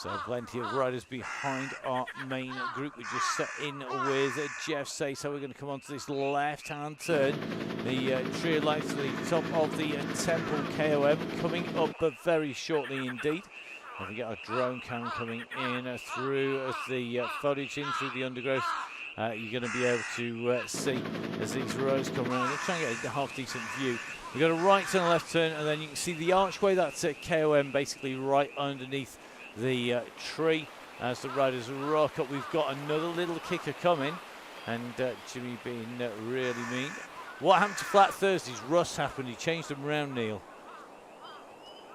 So plenty of riders behind our main group. We just set in with Jeff Say. So we're going to come on to this left-hand turn. The trio lights to the top of the Temple KOM coming up very shortly indeed. And we get our drone cam coming in through the foliage, in through the undergrowth. You're going to be able to see as these rows come around. We'll try and get a half-decent view. We've got a right turn, a left turn, and then you can see the archway. That's KOM basically right underneath the tree as the riders rock up. We've got another little kicker coming, and Jimmy being really mean. What happened to Flat Thursdays? Rust happened. He changed them around, Neil.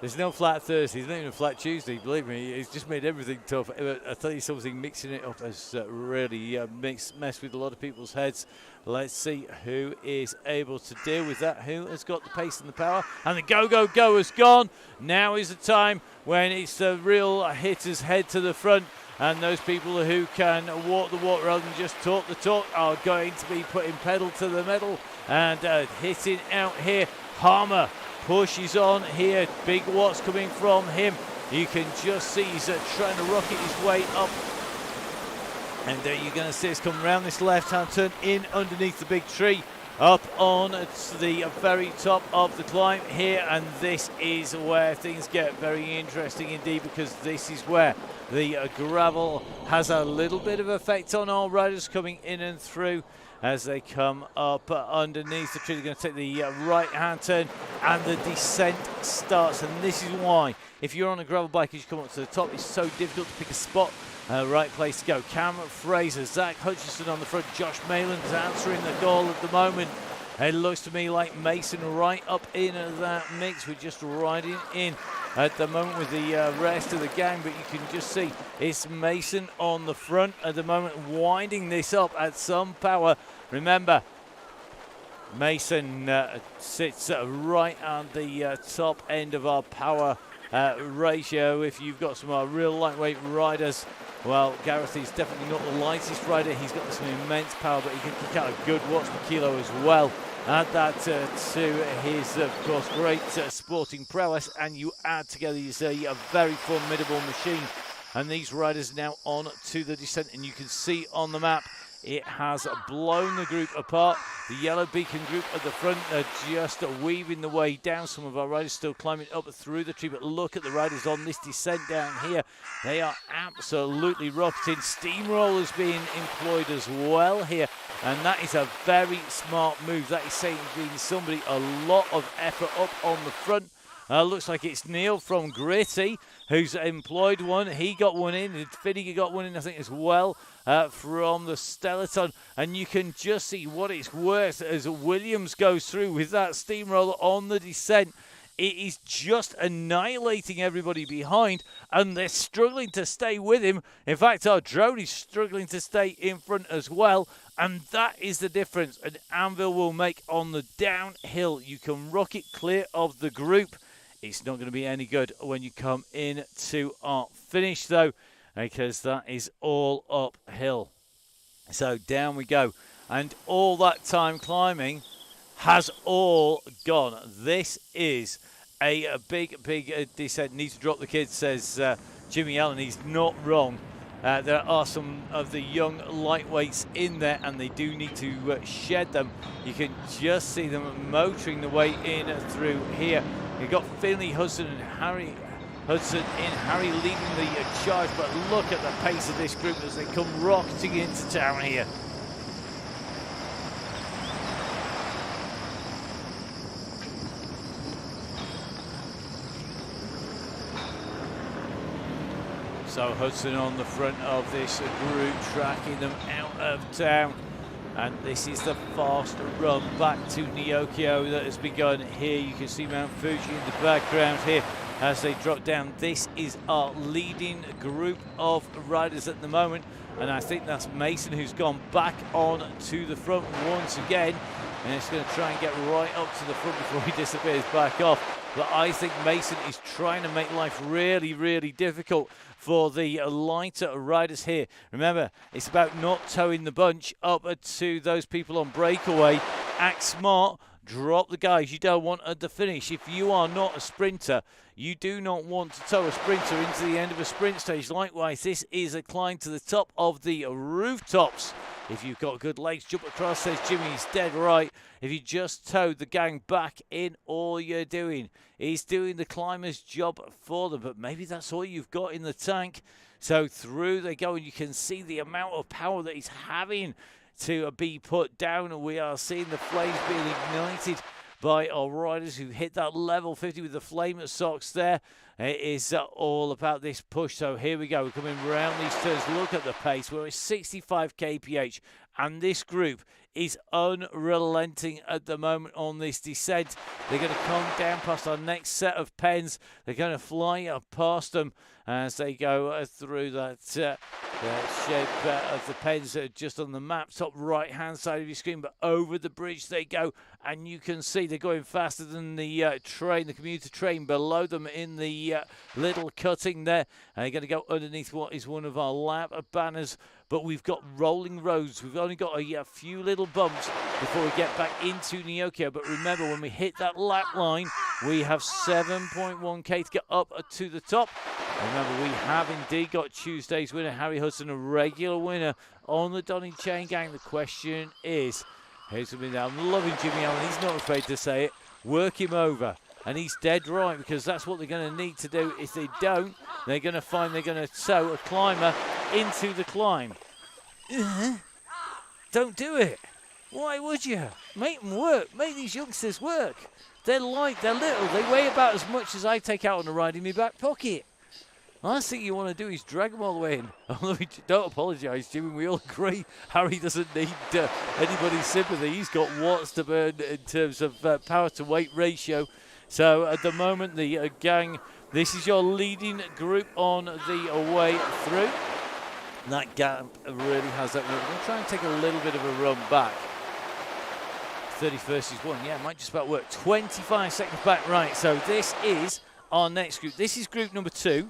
There's no Flat Thursdays, not even a Flat Tuesday, believe me. It's just made everything tough. I tell you something, mixing it up has really messed with a lot of people's heads. Let's see who is able to deal with that, who has got the pace and the power. And the go, go, go has gone. Now is the time when it's the real hitters head to the front. And those people who can walk the walk rather than just talk the talk are going to be putting pedal to the metal and hitting out here. Harmer pushes on here. Big watts coming from him. You can just see he's trying to rocket his way up. And you're going to see us come around this left-hand turn in underneath the big tree. up on to the very top of the climb here, and this is where things get very interesting indeed, because this is where the gravel has a little bit of effect on our riders coming in and through. As they come up underneath the tree, they're going to take the right-hand turn, and the descent starts. And this is why, if you're on a gravel bike as you come up to the top, it's so difficult to pick a spot. Right place to go. Cameron Fraser, Zach Hutchinson on the front, Josh Mayland's answering the call at the moment. It looks to me like Mason right up in that mix. We're just riding in at the moment with the rest of the gang, but you can just see it's Mason on the front at the moment, winding this up at some power. Remember, Mason sits right on the top end of our power ratio. If you've got some real lightweight riders, well, Gareth is definitely not the lightest rider. He's got some immense power, but he can kick out a good watts per kilo as well. Add that to his, of course, great sporting prowess, and you add together, you see, a very formidable machine. And these riders now on to the descent, and you can see on the map it has blown the group apart. The yellow beacon group at the front are just weaving the way down. Some of our riders still climbing up through the tree, but look at the riders on this descent down here. They are absolutely rocketing. Steamrollers being employed as well here, and that is a very smart move. That is saving somebody a lot of effort up on the front. Looks like it's Neil from Gritty who's employed one. He got one in. Finnegan got one in, I think, as well from the Stellaton. And you can just see what it's worth as Williams goes through with that steamroller on the descent. It is just annihilating everybody behind, and they're struggling to stay with him. In fact, our drone is struggling to stay in front as well, and that is the difference an Anvil will make on the downhill. You can rocket clear of the group. It's not going to be any good when you come in to our finish, though, because that is all uphill. So down we go, and all that time climbing has all gone. This is a big descent. Need to drop the kids, says Jimmy Allen. He's not wrong. There are some of the young lightweights in there, and they do need to shed them. You can just see them motoring the way in through here. You've got Finley Hudson and Harry Hudson in. Harry leading the charge, but look at the pace of this group as they come rocketing into town here. So Hudson on the front of this group, tracking them out of town. And this is the fast run back to Neokyo that has begun here. You can see Mount Fuji in the background here as they drop down. This is our leading group of riders at the moment. And I think that's Mason who's gone back on to the front once again. And it's going to try and get right up to the front before he disappears back off. But I think Mason is trying to make life really difficult for the lighter riders here. Remember, it's about not towing the bunch up to those people on breakaway. Act smart, drop the guys you don't want at the finish. If you are not a sprinter, you do not want to tow a sprinter into the end of a sprint stage. Likewise, this is a climb to the top of the rooftops. If you've got good legs, jump across, says Jimmy. He's dead right. If you just tow the gang back in, all you're doing is doing the climber's job for them. But maybe that's all you've got in the tank. So through they go, and you can see the amount of power that he's having to be put down. And we are seeing the flames being ignited by our riders who hit that level 50 with the flame socks there. It is all about this push. So here we go. We're coming around these turns. Look at the pace. We're at 65 kph. And this group is unrelenting at the moment on this descent. They're going to come down past our next set of pens. They're going to fly past them as they go through that shape of the pens just on the map, top right-hand side of your screen. But over the bridge they go, and you can see they're going faster than the train, the commuter train below them in the little cutting there. And they're going to go underneath what is one of our lap banners. But we've got rolling roads. We've only got a few little bumps before we get back into Neokyo. But remember, when we hit that lap line, we have 7.1k to get up to the top. Remember, we have indeed got Tuesday's winner, Harry Hudson, a regular winner on the Donny Chaingang. The question is, Here's something there. I'm loving Jimmy Allen. He's not afraid to say it. Work him over. And he's dead right, because that's what they're going to need to do. If they don't, they're going to find they're going to tow a climber into the climb. Don't do it. Why would you? Make them work. Make these youngsters work. They're light, they're little. They weigh about as much as I take out on a ride in my back pocket. Last thing you want to do is drag them all the way in. Don't apologise, Jimmy. We all agree Harry doesn't need anybody's sympathy. He's got watts to burn in terms of power to weight ratio. So at the moment, the gang, this is your leading group on the way through. That gap really has that. We're going to try and take a little bit of a run back. 31st is one. Yeah, might just about work. 25 seconds back. Right, so this is our next group. This is group number 2.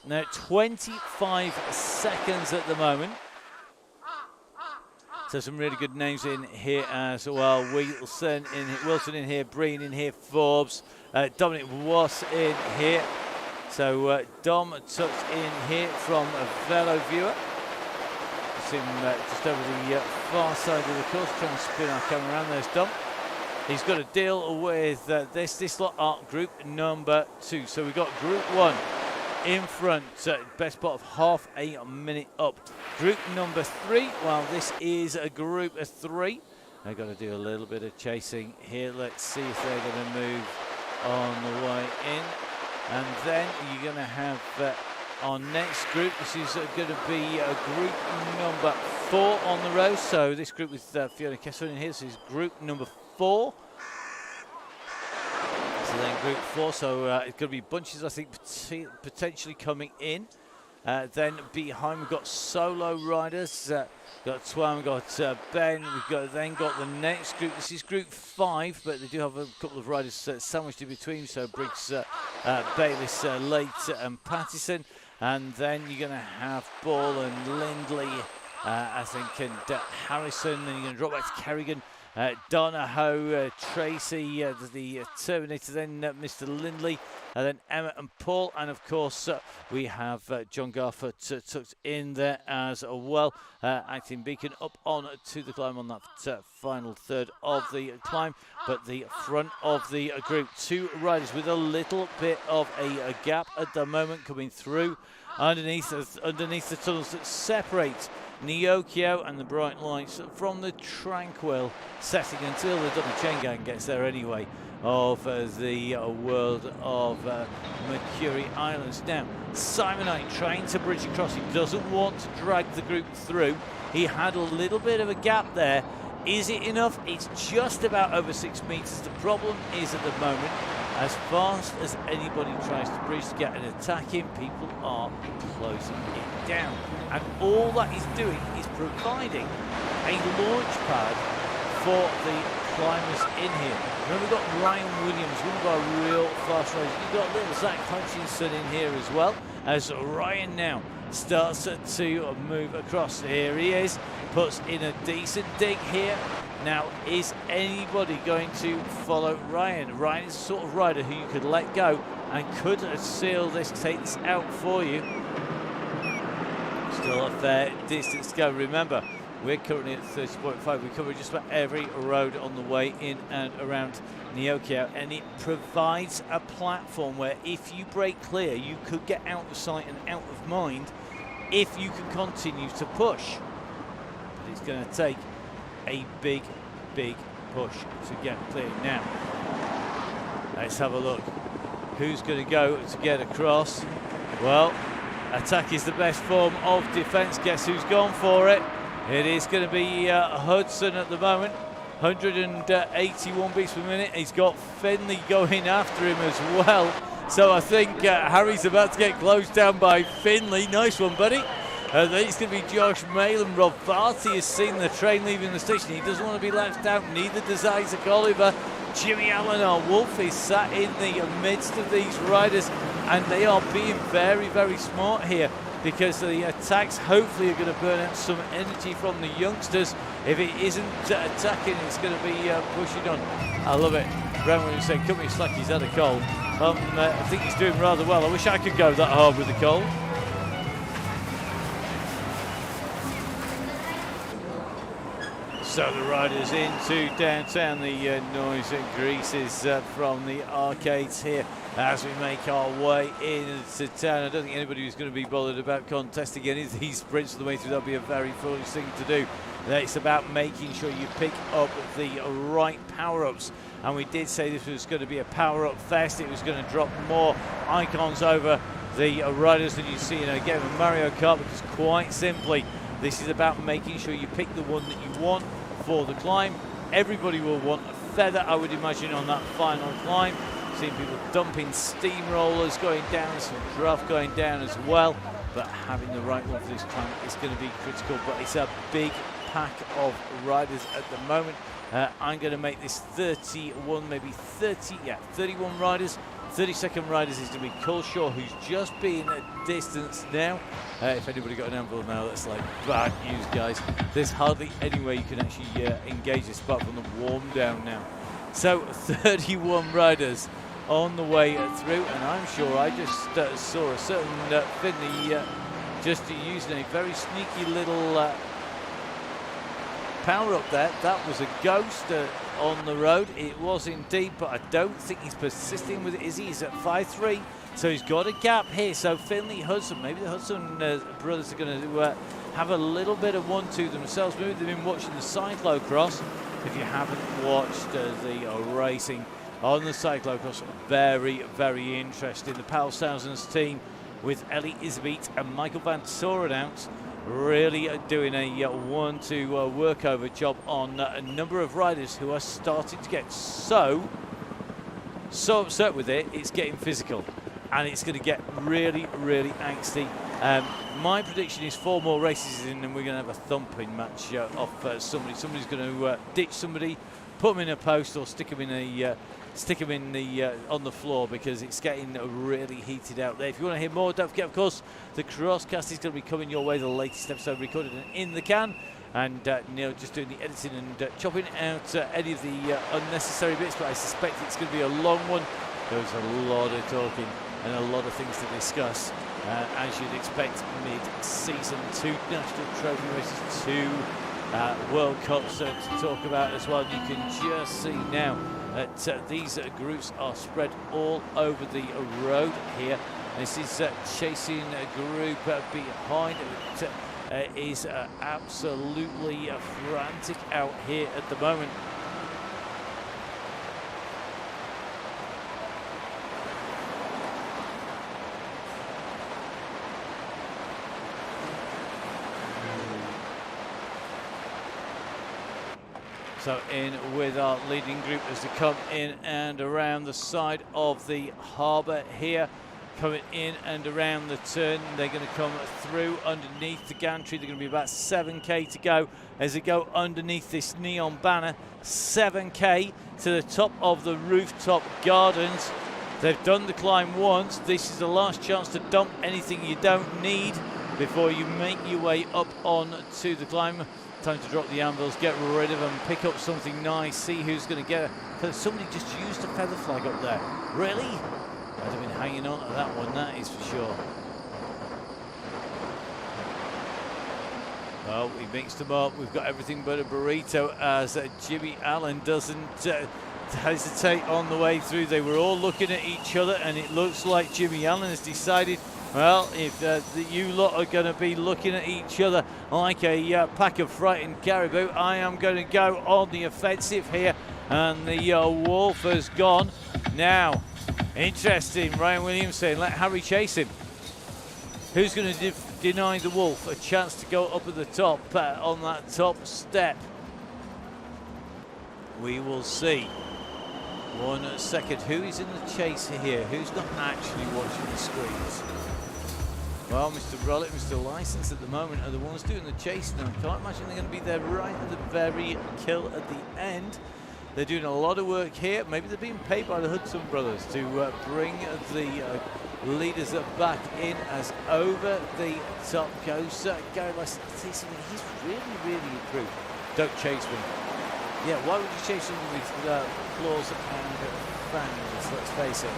Now, 25 seconds at the moment. So some really good names in here as well. Wilson in here, Breen in here, Forbes, Dominic was in here. So Dom tucked in here from a Velo Viewer. Just over the far side of the course, trying to spin our camera around. There's Dom. He's got to deal with this lot are group number 2. So we've got group 1 in front, best part of half a minute up. Group number 3, well, this is a group of 3. They've got to do a little bit of chasing here. Let's see if they're going to move on the way in. And then you're going to have our next group. This is going to be group number 4 on the row. So this group with Fiona Kessler in here. This is group number 4. So then group 4, so it's going to be bunches, I think, potentially coming in. Then behind we've got solo riders. We've got Twan, we've got Ben, we've got the next group. This is group 5, but they do have a couple of riders sandwiched in between. So Briggs, Bayliss, Late and Pattison. And then you're going to have Ball and Lindley, I think, and Harrison. Then you're going to drop back to Kerrigan. Donahoe, Tracy, the Terminator, then Mr. Lindley, and then Emma and Paul, and of course we have John Garford tucked in there as well. Acting Beacon up on to the climb on that final third of the climb, but the front of the group, 2 riders with a little bit of a gap at the moment coming through underneath the tunnels that separate Neokyo and the bright lights from the tranquil setting until the Donny Chaingang gets there anyway of the world of Mercury Islands. Now, Simonite trying to bridge across. He doesn't want to drag the group through. He had a little bit of a gap there. Is it enough? It's just about over 6 meters. The problem is at the moment, as fast as anybody tries to bridge to get an attack in, people are closing it down. And all that is doing is providing a launch pad for the climbers in here. Remember, we've got Ryan Williams, one of our real fast riders. You've got little Zach Hutchinson in here as well, as Ryan now starts to move across. Here he is, puts in a decent dig here. Now, is anybody going to follow Ryan? Ryan is the sort of rider who you could let go and could seal this, take this out for you. Still a fair distance to go. Remember, we're currently at 30.5. We cover just about every road on the way in and around Neokyo, and it provides a platform where if you break clear, you could get out of sight and out of mind if you can continue to push. But it's going to take a big push to get clear. Now, let's have a look. Who's going to go to get across? Well, attack is the best form of defense. Guess who's gone for it? It is going to be Hudson at the moment. 181 beats per minute. He's got Finley going after him as well. So I think Harry's about to get closed down by Finley. Nice one, buddy. Then it's going to be Josh Malin. Rob Varty has seen the train leaving the station. He doesn't want to be left out. Neither does Isaac Oliver. Jimmy Allen, our Wolf, is sat in the midst of these riders, and they are being very smart here, because the attacks hopefully are going to burn out some energy from the youngsters. If it isn't attacking, it's going to be pushing on. I love it. Brown Williams said, cut me slack, he's had a cold. I think he's doing rather well. I wish I could go that hard with the cold. So the riders into downtown, the noise and greases from the arcades here as we make our way into town. I don't think anybody who's going to be bothered about contesting any of these sprints all the way through. That'll be a very foolish thing to do. It's about making sure you pick up the right power-ups. And we did say this was going to be a power-up fest. It was going to drop more icons over the riders than you see in a game of Mario Kart, because quite simply, this is about making sure you pick the one that you want for the climb. Everybody will want a feather, I would imagine, on that final climb. Seeing people dumping steamrollers going down, some draft going down as well. But having the right one for this climb is going to be critical. But it's a big pack of riders at the moment. I'm going to make this 31, maybe 30, yeah, 31 riders. 32nd riders is going to be Culshaw, who's just been distanced now. If anybody got an anvil now, that's like bad news, guys. There's hardly any way you can actually engage this apart from the warm down now. So 31 riders on the way through, and I'm sure I just saw a certain Finley just using a very sneaky little power up there. That was a ghost on the road. It was indeed, but I don't think he's persisting with it, is he? He's at 5-3, so he's got a gap here. So Finley, Hudson, maybe the Hudson brothers are going to have a little bit of one to themselves. Maybe they've been watching the cyclocross. If you haven't watched the racing on the cyclocross, very, very interesting. The Pals Thousands team with Ellie Isbeat and Michael Van Toren out, really doing a 1-2 workover job on a number of riders who are starting to get so upset with it. It's getting physical, and it's going to get really, really angsty. My prediction is 4 more races in, and we're going to have a thumping match off somebody. Somebody's going to ditch somebody, put them in a post, or stick them in on the floor, because it's getting really heated out there. If you want to hear more, don't forget, of course, the Crosscast is going to be coming your way. The latest episode recorded and in the can, and Neil just doing the editing and chopping out any of the unnecessary bits, but I suspect it's going to be a long one. There's a lot of talking and a lot of things to discuss, as you'd expect mid-season. 2 national trophy races, 2 World Cups to talk about as well. You can just see now that these groups are spread all over the road here. This is chasing a group behind is absolutely frantic out here at the moment. So in with our leading group as they come in and around the side of the harbour here. Coming in and around the turn, they're going to come through underneath the gantry. They're going to be about 7k to go as they go underneath this neon banner. 7k to the top of the rooftop gardens. They've done the climb once. This is the last chance to dump anything you don't need before you make your way up on to the climb. Time to drop the anvils, get rid of them, pick up something nice, see who's going to get it. Somebody just used a feather flag up there. Really? I'd have been hanging on to that one, that is for sure. Well, we mixed them up. We've got everything but a burrito as Jimmy Allen doesn't hesitate on the way through. They were all looking at each other, and it looks like Jimmy Allen has decided, well, if you lot are going to be looking at each other like a pack of frightened caribou, I am going to go on the offensive here. And the wolf has gone. Now, interesting, Ryan Williams saying, let Harry chase him. Who's going to deny the wolf a chance to go up at the top, on that top step? We will see. 1 second. Who is in the chase here? Who's not actually watching the screens? Well, Mr. Rollitt, Mr. License at the moment are the ones doing the chasing. I can't imagine they're going to be there right at the very kill at the end. They're doing a lot of work here. Maybe they're being paid by the Hudson brothers to bring the leaders back in as over the top goes Gary License. He's really, really improved. Don't chase me. Yeah, why would you chase him with claws and fangs? Let's face it.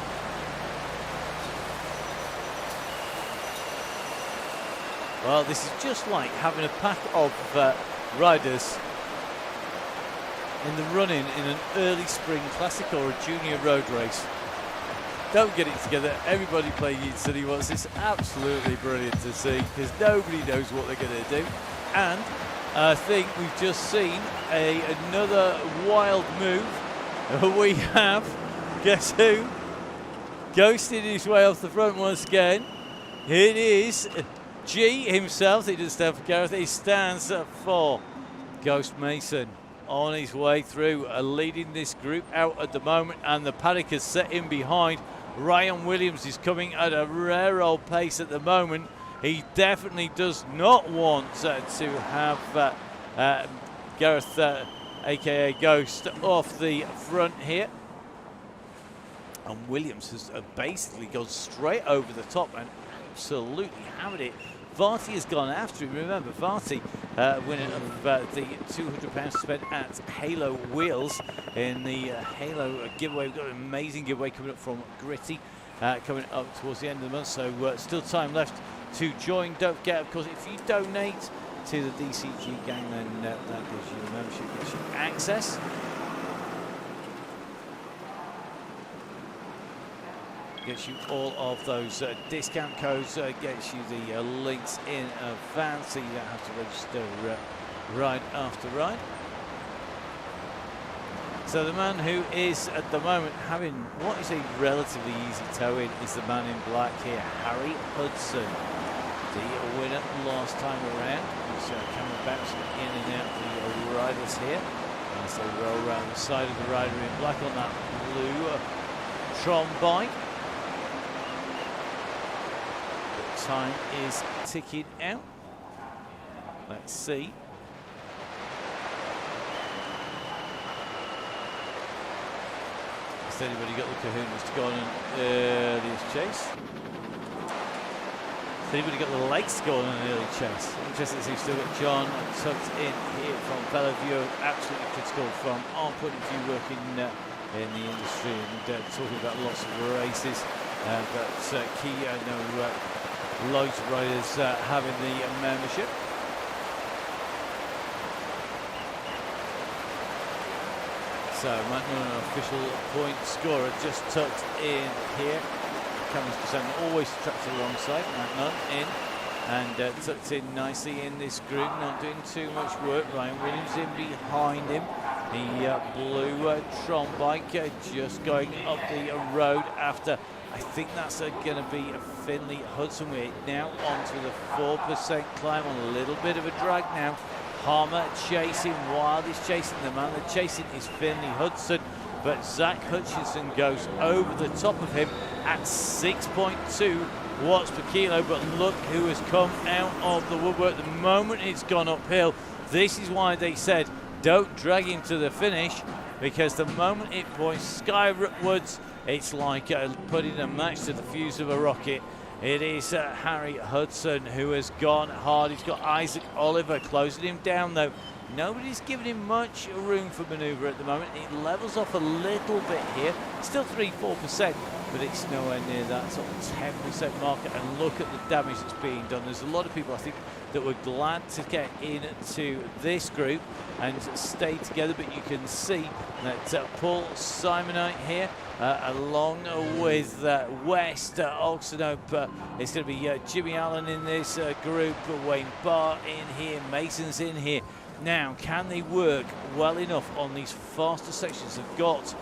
Well, this is just like having a pack of riders in the run-in in an early spring classic or a junior road race. Don't get it together. Everybody playing in City Watts. It's absolutely brilliant to see because nobody knows what they're going to do. And I think we've just seen another wild move. We have, guess who? Ghosted his way off the front once again. It is G himself. He doesn't stand for Gareth. He stands for Ghost Mason on his way through, leading this group out at the moment, and the paddock has set in behind. Ryan Williams is coming at a rare old pace at the moment. He definitely does not want to have Gareth, aka Ghost, off the front here. And Williams has basically gone straight over the top and absolutely hammered it. Varty has gone after him. Remember, Varty, winner of the £200 spent at Halo Wheels in the Halo giveaway. We've got an amazing giveaway coming up from Gritty, coming up towards the end of the month. So still time left to join. Don't forget, of course, if you donate to the DCG gang, then that gives you a membership, gives you access. Gets you all of those discount codes, gets you the links in advance, so you don't have to register ride after ride. So the man who is at the moment having what is a relatively easy toe-in is the man in black here, Harry Hudson. The winner last time around. He's coming bouncing in and out the riders here as they roll around the side of the rider in black on that blue Tron bike. Time is ticking out. Let's see. Has anybody got the kahunas to go on an earliest chase? Has anybody got the legs to go on an early chase? Interesting to see we've still got John tucked in here from Bellevue. Absolutely critical from our point of view, working in the industry and talking about lots of races. But key, loads of riders having the membership. So McMillan, official point scorer, just tucked in here. Cameron's percent always tracked alongside McMillan in and tucked in nicely in this group, not doing too much work. Ryan Williams in behind him. The blue Tron bike just going up the road after. I think that's going to be a Finley Hudson. We're now onto the 4% climb on a little bit of a drag now. Harmer chasing, Wild is chasing. The man that's chasing is Finley Hudson, but Zach Hutchinson goes over the top of him at 6.2 watts per kilo. But look who has come out of the woodwork the moment it's gone uphill. This is why they said don't drag him to the finish, because the moment it points skywards, it's like putting a match to the fuse of a rocket. It is Harry Hudson who has gone hard. He's got Isaac Oliver closing him down, though. Nobody's giving him much room for manoeuvre at the moment. It levels off a little bit here. Still 3-4%, but it's nowhere near that sort of 10% marker. And look at the damage that's being done. There's a lot of people, I think, that were glad to get into this group and stay together, but you can see that Paul Simonite here, along with West Oxenope, it's going to be Jimmy Allen in this group, Wayne Barr in here, Mason's in here. Now, can they work well enough on these faster sections? They've got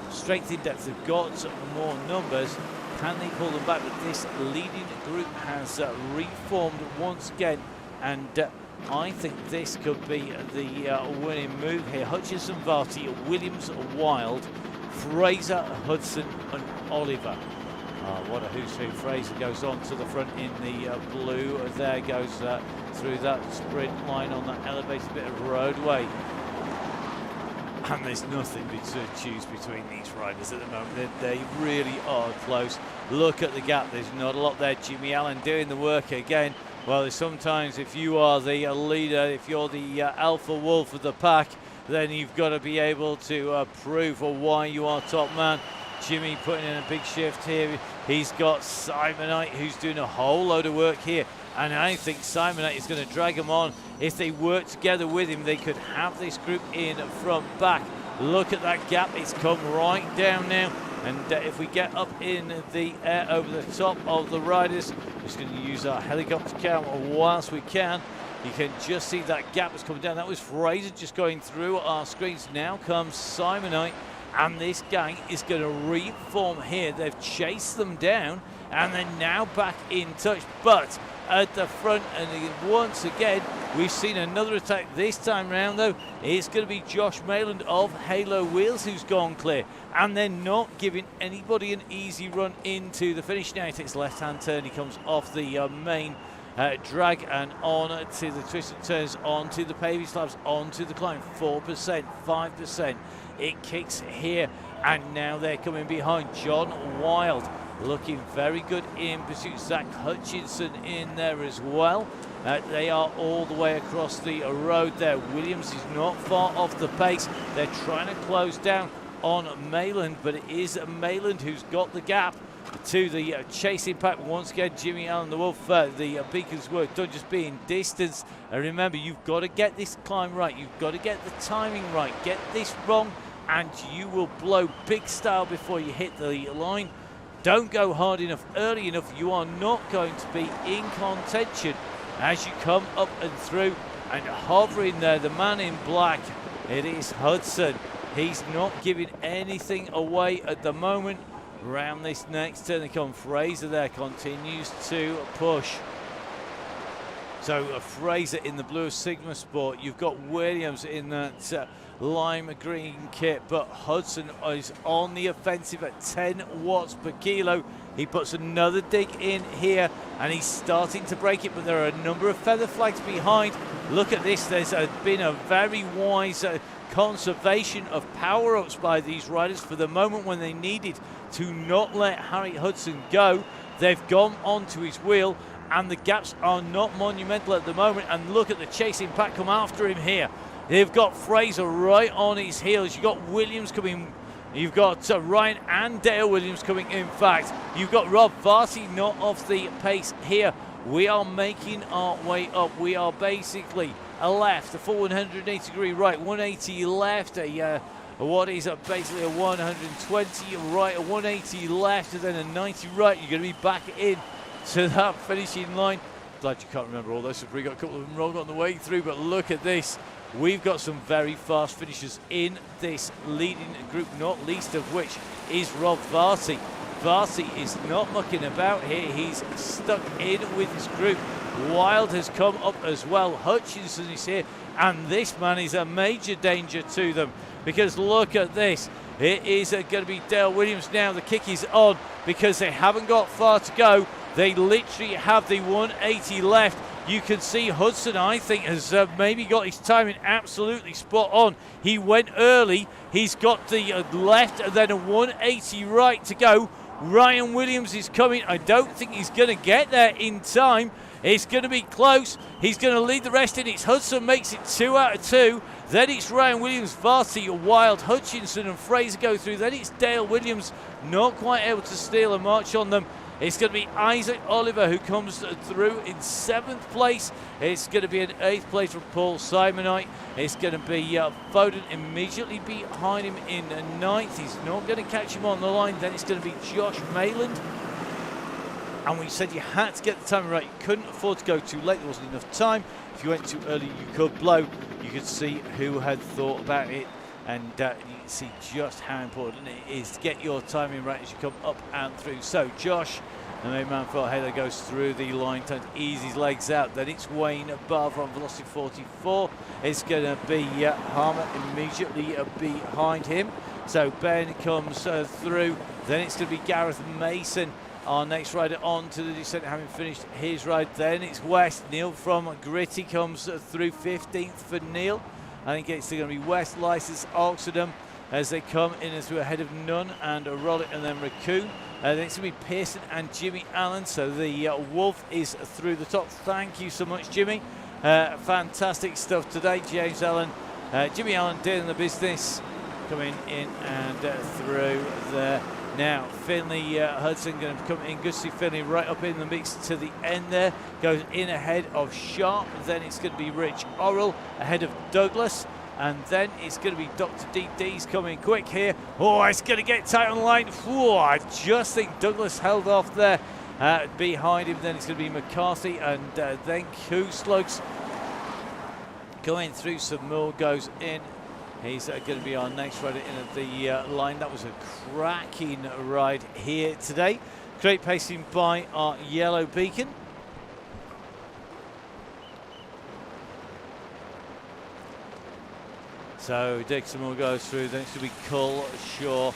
strength in depth, they've got more numbers. Can they pull them back? But this leading group has reformed once again, and I think this could be the winning move here. Hutchinson, Varty, Williams, Wild, Fraser, Hudson and Oliver. What a who's who. Fraser goes on to the front in the blue. There goes through that sprint line on that elevated bit of roadway. And there's nothing to choose between these riders at the moment. They really are close. Look at the gap. There's not a lot there. Jimmy Allen doing the work again. Well, sometimes if you are the leader, if you're the alpha wolf of the pack, then you've got to be able to prove why you are top man. Jimmy putting in a big shift here. He's got Simonite, who's doing a whole load of work here. And I think Simonite is going to drag him on if they work together with him, they could have this group in front back. Look at that gap, it's come right down now. And if we get up in the air over the top of the riders, we're just going to use our helicopter camera whilst we can. You can just see that gap is coming down. That was Fraser just going through our screens. Now comes Simonite, and this gang is going to reform here. They've chased them down, and they're now back in touch. But at the front, and once again, we've seen another attack. This time round, though, it's going to be Josh Mayland of Halo Wheels who's gone clear. And they're not giving anybody an easy run into the finish. Now he takes left-hand turn. He comes off the main drag and on to the twisted turns, onto the paving slabs, onto the climb. 4%, 5%. It kicks here, and now they're coming behind. John Wild looking very good in pursuit. Zach Hutchinson in there as well. They are all the way across the road there. Williams is not far off the pace. They're trying to close down on Mayland, but it is Mayland who's got the gap to the chasing pack. Once again, Jimmy Allen, the Wolf, the beacons work done, just being distanced. And remember, you've got to get this climb right. You've got to get the timing right. Get this wrong, and you will blow big style before you hit the line. Don't go hard enough early enough. You are not going to be in contention as you come up and through. And hovering there, the man in black, it is Hudson. He's not giving anything away at the moment. Round this next turn, they come. Fraser there continues to push. So Fraser in the blue Sigma Sport. You've got Williams in that lime green kit, but Hudson is on the offensive at 10 watts per kilo. He puts another dig in here, and he's starting to break it, but there are a number of feather flags behind. Look at this. There's been a very wise conservation of power-ups by these riders for the moment when they needed to not let Harry Hudson go. They've gone onto his wheel, and the gaps are not monumental at the moment. And look at the chasing pack come after him here. They've got Fraser right on his heels. You've got Williams coming. You've got Ryan and Dale Williams coming, in fact. You've got Rob Varty not off the pace here. We are making our way up. We are basically a left, a full 180 degree right, 180 left, what is basically a 120 right, a 180 left, and then a 90 right. You're going to be back in to that finishing line. Glad you can't remember all those. We got a couple of them wrong on the way through, but look at this. We've got some very fast finishers in this leading group, not least of which is Rob Varty. Varty is not mucking about here. He's stuck in with his group. Wild has come up as well. Hutchinson is here, and this man is a major danger to them, because look at this. It is going to be Dale Williams now. The kick is on because they haven't got far to go. They literally have the 180 left. You can see Hudson, I think, has maybe got his timing absolutely spot on. He went early. He's got the left and then a 180 right to go. Ryan Williams is coming. I don't think he's going to get there in time. It's going to be close. He's going to lead the rest in. It's Hudson makes it 2 out of 2. Then it's Ryan Williams, Varty, Wild, Hutchinson and Fraser go through. Then it's Dale Williams, not quite able to steal a march on them. It's going to be Isaac Oliver who comes through in 7th place. It's going to be an 8th place for Paul Simonite. It's going to be Foden immediately behind him in 9th. He's not going to catch him on the line. Then it's going to be Josh Mayland. And we said you had to get the timing right. You couldn't afford to go too late. There wasn't enough time. If you went too early, you could blow. You could see who had thought about it. And you can see just how important it is to get your timing right as you come up and through. So Josh, the main man for Halo, goes through the line, turns, eases his legs out. Then it's Wayne Barber on velocity 44. It's going to be Harmer immediately behind him. So Ben comes through. Then it's going to be Gareth Mason, our next rider, on to the descent, having finished his ride. Then it's West. Neil from Gritty comes through 15th for Neil. I think it's going to be West, License, Oxfordham as they come in and through ahead of Nunn and Rollick and then Raccoon. Then it's going to be Pearson and Jimmy Allen. So the Wolf is through the top. Thank you so much, Jimmy. Fantastic stuff today. James Allen, Jimmy Allen doing the business, coming in and through there. Now, Finley Hudson going to come in. Gusty Finley right up in the mix to the end there. Goes in ahead of Sharp. Then it's going to be Rich Orrell ahead of Douglas. And then it's going to be Dr. DD's coming quick here. Oh, it's going to get tight on the line. Oh, I just think Douglas held off there behind him. Then it's going to be McCarthy and then Q-Slugs going through. Some more goes in. He's going to be our next rider in at the line. That was a cracking ride here today. Great pacing by our yellow beacon. So Dick Samul goes through, then it's going to be Cull Shaw.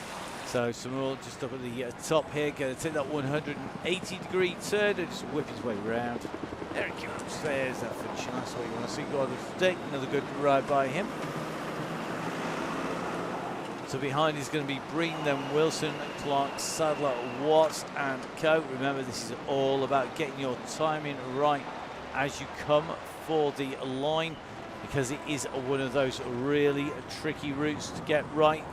So Samul just up at the top here, going to take that 180-degree turn and just whip his way around. There he goes, there's that finish. That's what you want to see. Gordon Dick, another good ride by him. So behind is going to be Breen, then Wilson, Clark, Sadler, Watts and Co. Remember, this is all about getting your timing right as you come for the line, because it is one of those really tricky routes to get right.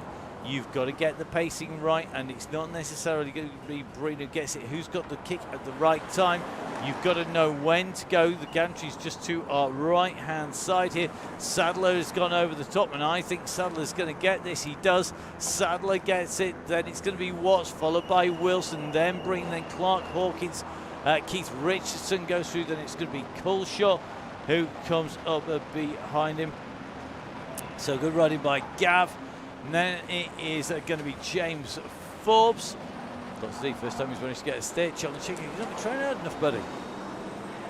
You've got to get the pacing right, and it's not necessarily going to be Breen who gets it. Who's got the kick at the right time? You've got to know when to go. The gantry's just to our right-hand side here. Sadler has gone over the top, and I think Sadler's going to get this. He does. Sadler gets it. Then it's going to be Watts, followed by Wilson, then Breen, then Clark, Hawkins, Keith Richardson goes through. Then it's going to be Culshaw who comes up behind him. So good riding by Gav. And then it is going to be James Forbes. Dr. D, first time he's managed to get a stitch on the chicken. He's not been training hard enough, buddy.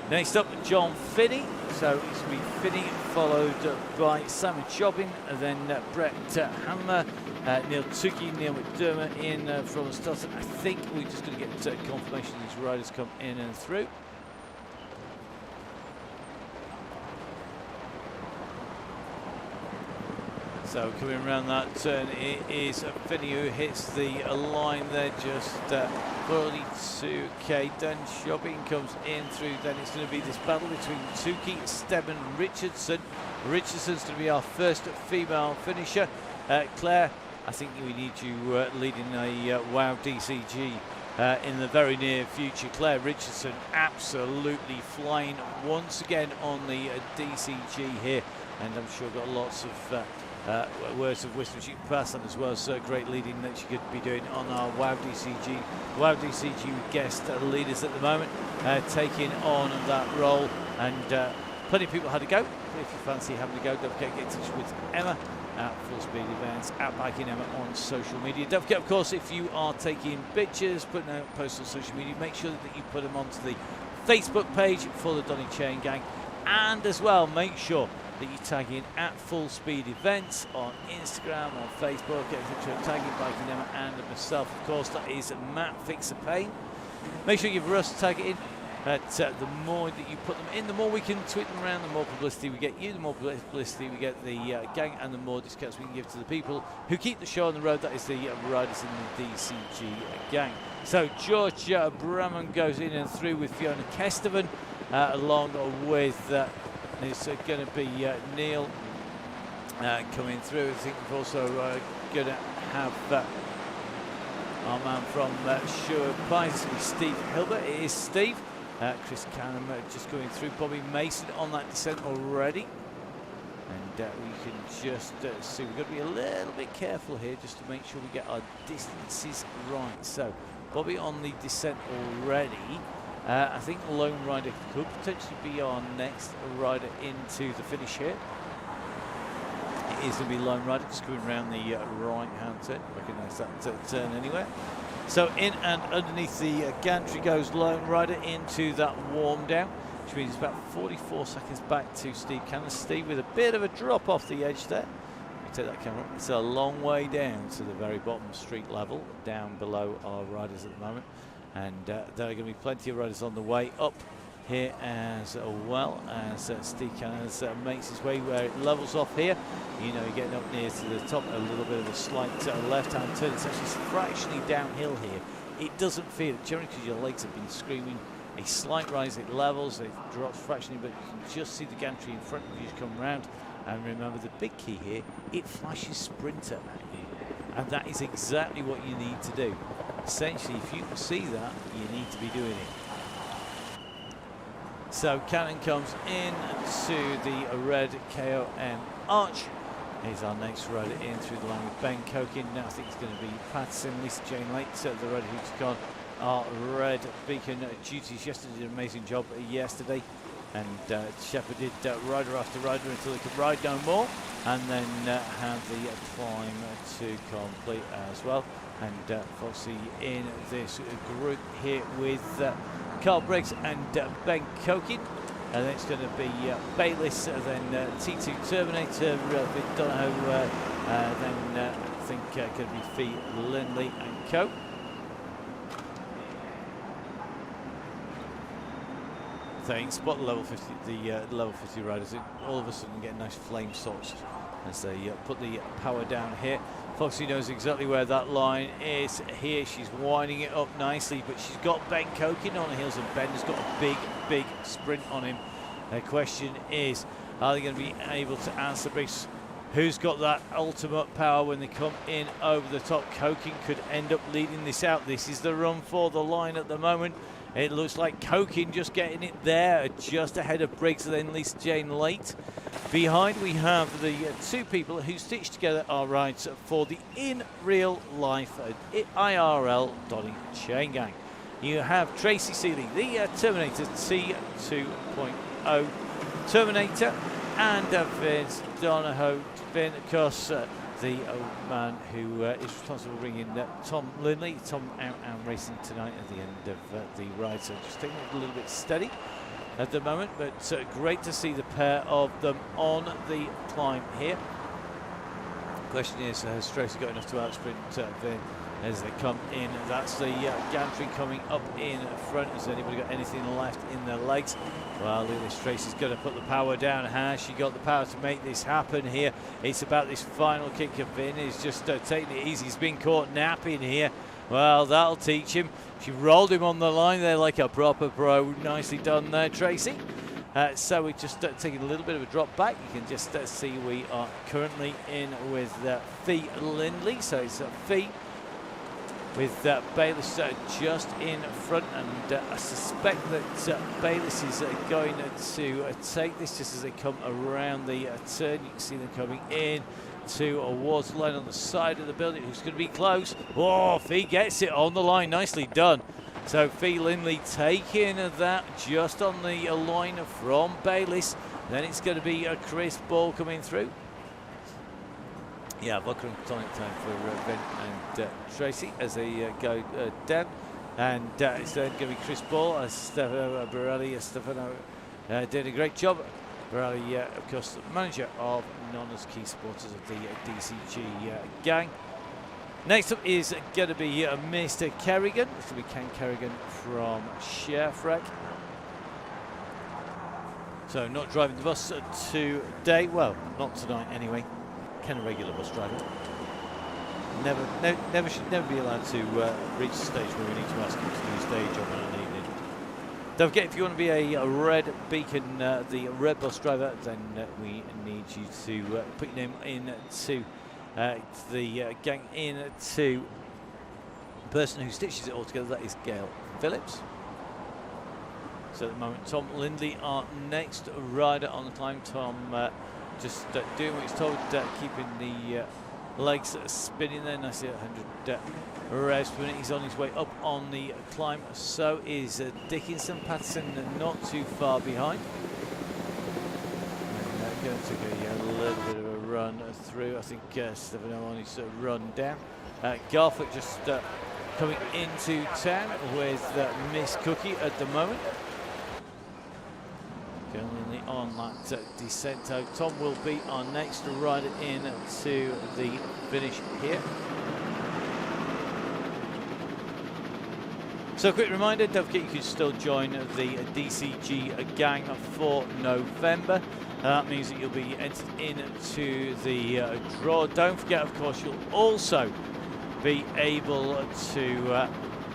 Next up, John Finney. So it's going to be Finney, followed by Simon Chobbin, and then Brett Hammer, Neil Tukey, Neil McDermott in from the start. I think we're just going to get confirmation these riders come in and through. So coming around that turn, it is Finney who hits the line there, just 42k. Then Shopping comes in through. Then it's going to be this battle between Tukey, Stebbin, Richardson. Richardson's going to be our first female finisher. Claire, I think we need you leading a WOW DCG in the very near future. Claire Richardson absolutely flying once again on the DCG here, and I'm sure got lots of words of wisdom she can pass on, as well as great leading that she could be doing on our WOW DCG. WOW DCG guest leaders at the moment, taking on that role, and plenty of people had to go. If you fancy having to go, don't forget to get in touch with Emma at Full Speed Events, at Biking Emma on social media. Don't forget, of course, if you are taking pictures, putting out posts on social media, make sure that you put them onto the Facebook page for the Donny Chaingang, and as well make sure that you tag in at Full Speed Events on Instagram, on Facebook. Get in touch with tagging Biking Emma and myself, of course. That is Matt Fixer Payne. Make sure you give Russ tag it in. The more that you put them in, the more we can tweet them around, the more publicity we get you, the more publicity we get the gang, and the more discounts we can give to the people who keep the show on the road. That is the riders in the DCG gang. So George Bramman goes in and through with Fiona Kestevan, along with it's going to be Neil coming through. I think we've also going to have our man from Sure Pines, it's going to be Steve Hilbert. It is Steve. Chris Canham just going through. Bobby Mason on that descent already. And we can just see, we've got to be a little bit careful here just to make sure we get our distances right. So Bobby on the descent already. I think Lone Rider could potentially be our next rider into the finish here. It is going to be Lone Rider just coming around the right-hand turn. Recognise that turn anywhere. So in and underneath the gantry goes Lone Rider into that warm down, which means it's about 44 seconds back to Steve Cannon. Steve with a bit of a drop off the edge there. Let me take that camera. It's a long way down to the very bottom street level, down below our riders at the moment. And there are going to be plenty of riders on the way up here as well, as Steve Cannon makes his way where it levels off here. You know, you're getting up near to the top, a little bit of a slight left-hand turn. It's actually fractionally downhill here. It doesn't feel it, generally because your legs have been screaming. A slight rise, it levels, it drops fractionally, but you can just see the gantry in front of you come round. And remember, the big key here, it flashes sprinter at you. And that is exactly what you need to do. essentially, if you can see that, you need to be doing it. So Cannon comes in to the red KOM Arch. Here's our next rider in through the line with Ben Cokin. Now I think it's going to be Patterson, Lisa Jane Late, the red who's gone. Our red beacon duties yesterday did an amazing job yesterday, and shepherded rider after rider until they could ride no more, and then had the climb to complete as well. And Foxy in this group here with Carl Briggs and Ben Cokin. And then it's going to be Bayliss, then T2 Terminator, with Donahoe, then I think going to be Fee Lindley and Co. Thing. Spot the level 50, level 50 riders. All of a sudden get nice flame sorts as they put the power down here. Foxy knows exactly where that line is here. She's winding it up nicely, but she's got Ben Cokin on the heels, and Ben has got a big sprint on him. The question is, are they going to be able to answer Briggs? Who's got that ultimate power when they come in over the top? Cokin could end up leading this out. This is the run for the line at the moment. It looks like Cokin just getting it there, just ahead of Briggs and then Lisa Jane Late. Behind we have the two people who stitched together our rides for the in real life IRL Donny Chaingang. You have Tracy Seeley, the Terminator T2.0 Terminator, and Vince Donahoe. Vin, of course, the man who is responsible for bringing Tom Lindley. Tom out and racing tonight at the end of the ride, so just taking it a little bit steady at the moment, but great to see the pair of them on the climb here. Question is, has Tracy got enough to outsprint Vin as they come in? That's the gantry coming up in front. Has anybody got anything left in their legs? Well, Lewis Tracy's going to put the power down. Has she got the power to make this happen here? It's about this final kick of Vin. He's just taking it easy. He's been caught napping here. Well, that'll teach him. She rolled him on the line there like a proper pro. Nicely done there, Tracy. So we're just taking a little bit of a drop back. You can just see we are currently in with Fee Lindley. So it's Fee with Bayliss just in front, and I suspect that Bayliss is going to take this just as they come around the turn. You can see them coming in towards the line on the side of the building. Who's going to be close? Oh, Fee gets it on the line. Nicely done. So Fee Lindley taking that just on the line from Bayliss. Then it's going to be a Chris Ball coming through. Yeah, vodka and tonic time for Ben and Tracy as they go down. And it's then going to be Chris Ball, Stefano Borelli. Stefano did a great job. Borelli, of course, the manager of Nonna's key supporters of the DCG gang. Next up is going to be Mr. Kerrigan. It's going to be Ken Kerrigan from Sherfrek. So not driving the bus today. Well, not tonight anyway. Ken, a regular bus driver. Should never be allowed to reach the stage where we need to ask him to do his day job on an evening. Don't forget, if you want to be a red beacon, the red bus driver, then we need you to put your name into the gang into the person who stitches it all together. That is Gail Phillips. So at the moment, Tom Lindley, our next rider on the climb. Tom just doing what he's told, keeping the legs spinning there nicely at 100 revs per minute. He's on his way up on the climb. So is Dickinson. Patterson not too far behind. And going to take a little bit of a run through. I think Stefano on his run down. Garfoot just coming into town with Miss Cookie at the moment. Going on that descent. Tom will be our next rider in to the finish here. So a quick reminder, don't forget you can still join the DCG gang for November. That means that you'll be entered into the draw. Don't forget, of course, you'll also be able to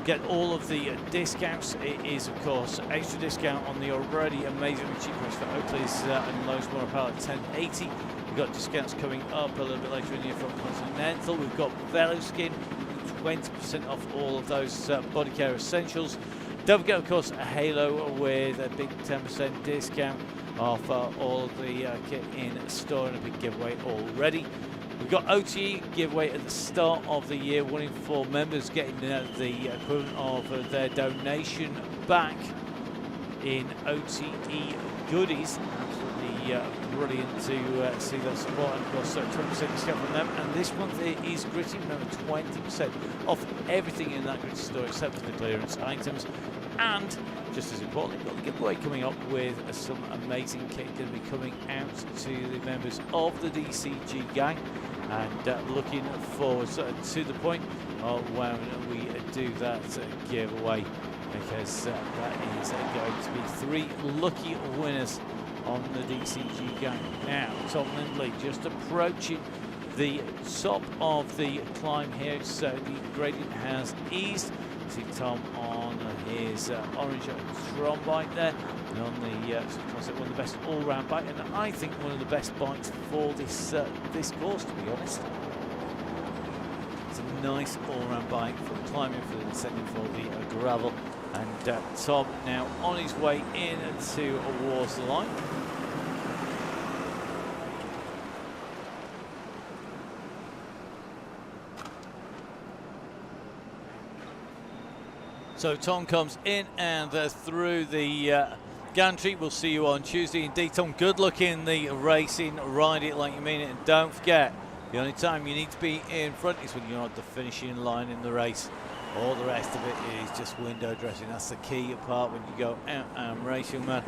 get all of the discounts. It is, of course, extra discount on the already amazingly cheap price for Oakley's and Lowe's Motor Power at $10.80. We've got discounts coming up a little bit later in the year from Continental. We've got Veloskin 20% off all of those body care essentials. Don't forget, of course, a Halo with a big 10% discount off all of the kit in store, and a big giveaway already. We've got OTE giveaway at the start of the year, 1 in 4 members getting the equivalent of their donation back in OTE goodies. Absolutely brilliant to see that support, and of course 20% discount from them. And this month it is Gritty, remember, 20% off everything in that Gritty store except for the clearance items. And just as importantly, we've got the giveaway coming up with some amazing kit going to be coming out to the members of the DCG gang, and looking forward to the point when we do that giveaway, because that is going to be 3 lucky winners on the DCG gang. Now, Tom Lindley just approaching the top of the climb here, so the gradient has eased. See Tom on his orange Tron bike there, and on the one of the best all-round bike, and I think one of the best bikes for this this course, to be honest. It's a nice all-round bike for climbing, for the descending, for the gravel, and Tom now on his way in towards the line. So Tom comes in and through the gantry. We'll see you on Tuesday. Indeed, Tom, good luck in the racing. Ride it like you mean it. And don't forget, the only time you need to be in front is when you're at the finishing line in the race. All the rest of it is just window dressing. That's the key part when you go out and race, young man.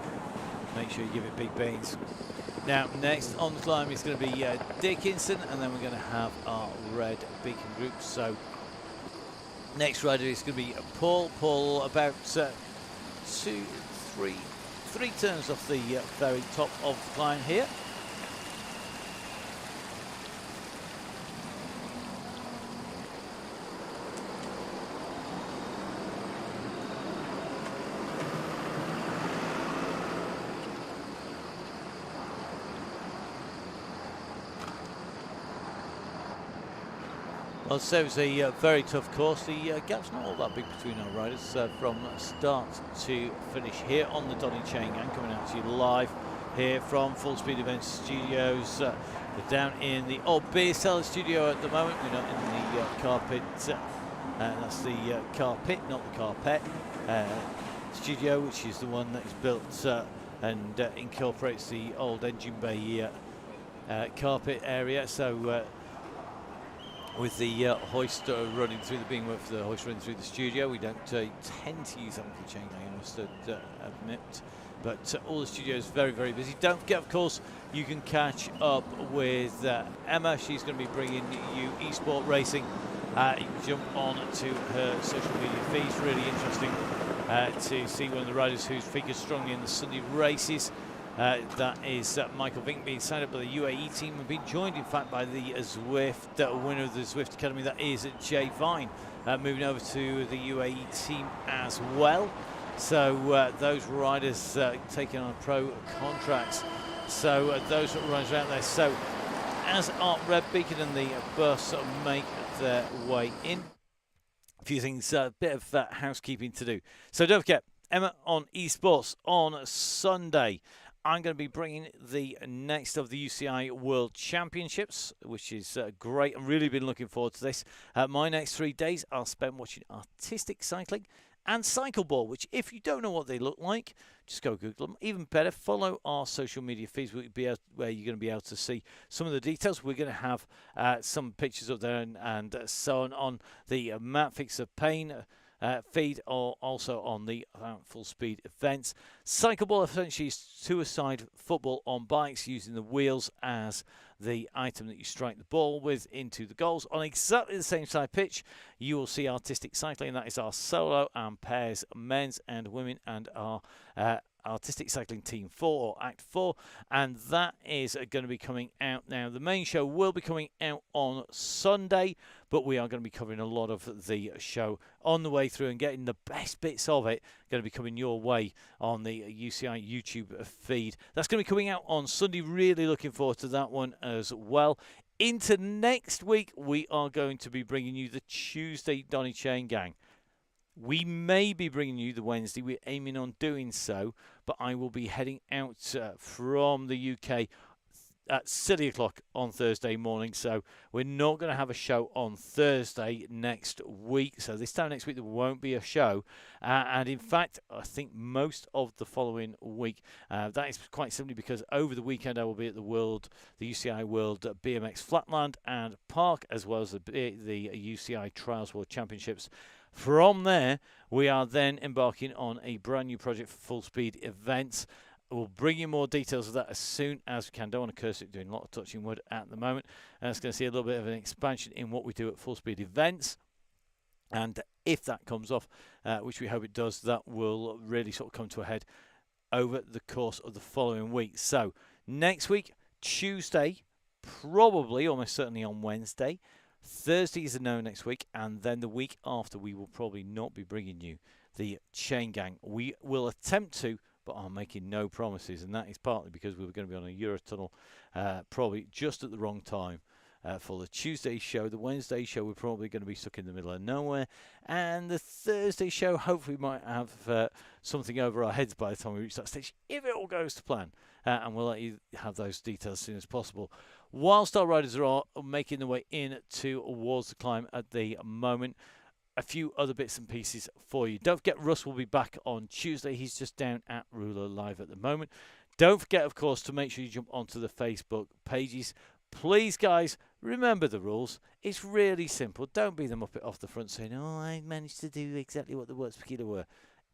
Make sure you give it big beans. Now, next on the climb is going to be Dickinson, and then we're going to have our red beacon group. So next rider is going to be Paul. Paul about 3 turns off the very top of the climb here. Well, so it's a very tough course. The gap's not all that big between our riders from start to finish here on the Donny Chaingang, coming out to you live here from Full Speed Events Studios. We're down in the old beer cellar studio at the moment. We're not in the car pit. That's the car pit, not the carpet studio, which is the one that is built and incorporates the old engine bay carpet area. So with the hoist running through the beamwork for the hoist running through the studio, we don't tend to use that for Chaingang, I must admit. But all the studio is very, very busy. Don't forget, of course, you can catch up with Emma. She's going to be bringing you eSport racing. You can jump on to her social media feeds. Really interesting to see one of the riders who's featured strongly in the Sunday races. That is Michael Vink, being signed up by the UAE team and being joined, in fact, by the Zwift winner of the Zwift Academy. That is Jay Vine, moving over to the UAE team as well. So those riders taking on pro contracts. So those riders are out there. So as our Red Beacon and the bus make their way in, a few things, a bit of housekeeping to do. So don't forget, Emma on eSports on Sunday. I'm going to be bringing the next of the UCI World Championships, which is great. I've really been looking forward to this. My next 3 days I'll spend watching artistic cycling and cycleball, which, if you don't know what they look like, just go Google them. Even better, follow our social media feeds where you're going to be able to see some of the details. We're going to have some pictures up there and so on the Matt Fixer Pain feed, or also on the Full Speed Events. Cycleball essentially is suicide football on bikes, using the wheels as the item that you strike the ball with into the goals. On exactly the same side pitch, you will see artistic cycling. That is our solo and pairs, men's and women, and our artistic cycling team 4, or Act 4, and that is going to be coming out now. The main show will be coming out on Sunday, but we are going to be covering a lot of the show on the way through and getting the best bits of it going to be coming your way on the UCI YouTube feed. That's going to be coming out on Sunday. Really looking forward to that one as well. Into next week, we are going to be bringing you the Tuesday Donny Chaingang. We may be bringing you the Wednesday. We're aiming on doing so, but I will be heading out from the UK at silly o'clock on Thursday morning, so we're not going to have a show on Thursday next week. So this time next week there won't be a show, and in fact I think most of the following week. That is quite simply because over the weekend I will be at the UCI World BMX Flatland and Park, as well as the UCI Trials World Championships. From there, we are then embarking on a brand new project for Full Speed Events. We'll bring you more details of that as soon as we can. Don't want to curse it, doing a lot of touching wood at the moment. And it's going to see a little bit of an expansion in what we do at Full Speed Events. And if that comes off, which we hope it does, that will really sort of come to a head over the course of the following week. So next week, Tuesday, probably, almost certainly on Wednesday. Thursday is a no next week. And then the week after, we will probably not be bringing you the Chaingang. We will attempt to, but I'm making no promises, and that is partly because we were going to be on a Eurotunnel probably just at the wrong time for the Tuesday show. The Wednesday show we're probably going to be stuck in the middle of nowhere, and the Thursday show hopefully might have something over our heads by the time we reach that stage, if it all goes to plan, and we'll let you have those details as soon as possible. Whilst our riders are making their way in towards the climb at the moment, a few other bits and pieces for you. Don't forget, Russ will be back on Tuesday. He's just down at Ruler Live at the moment. Don't forget, of course, to make sure you jump onto the Facebook pages. Please, guys, remember the rules. It's really simple. Don't be the muppet off the front saying, oh, I managed to do exactly what the words per kilo were.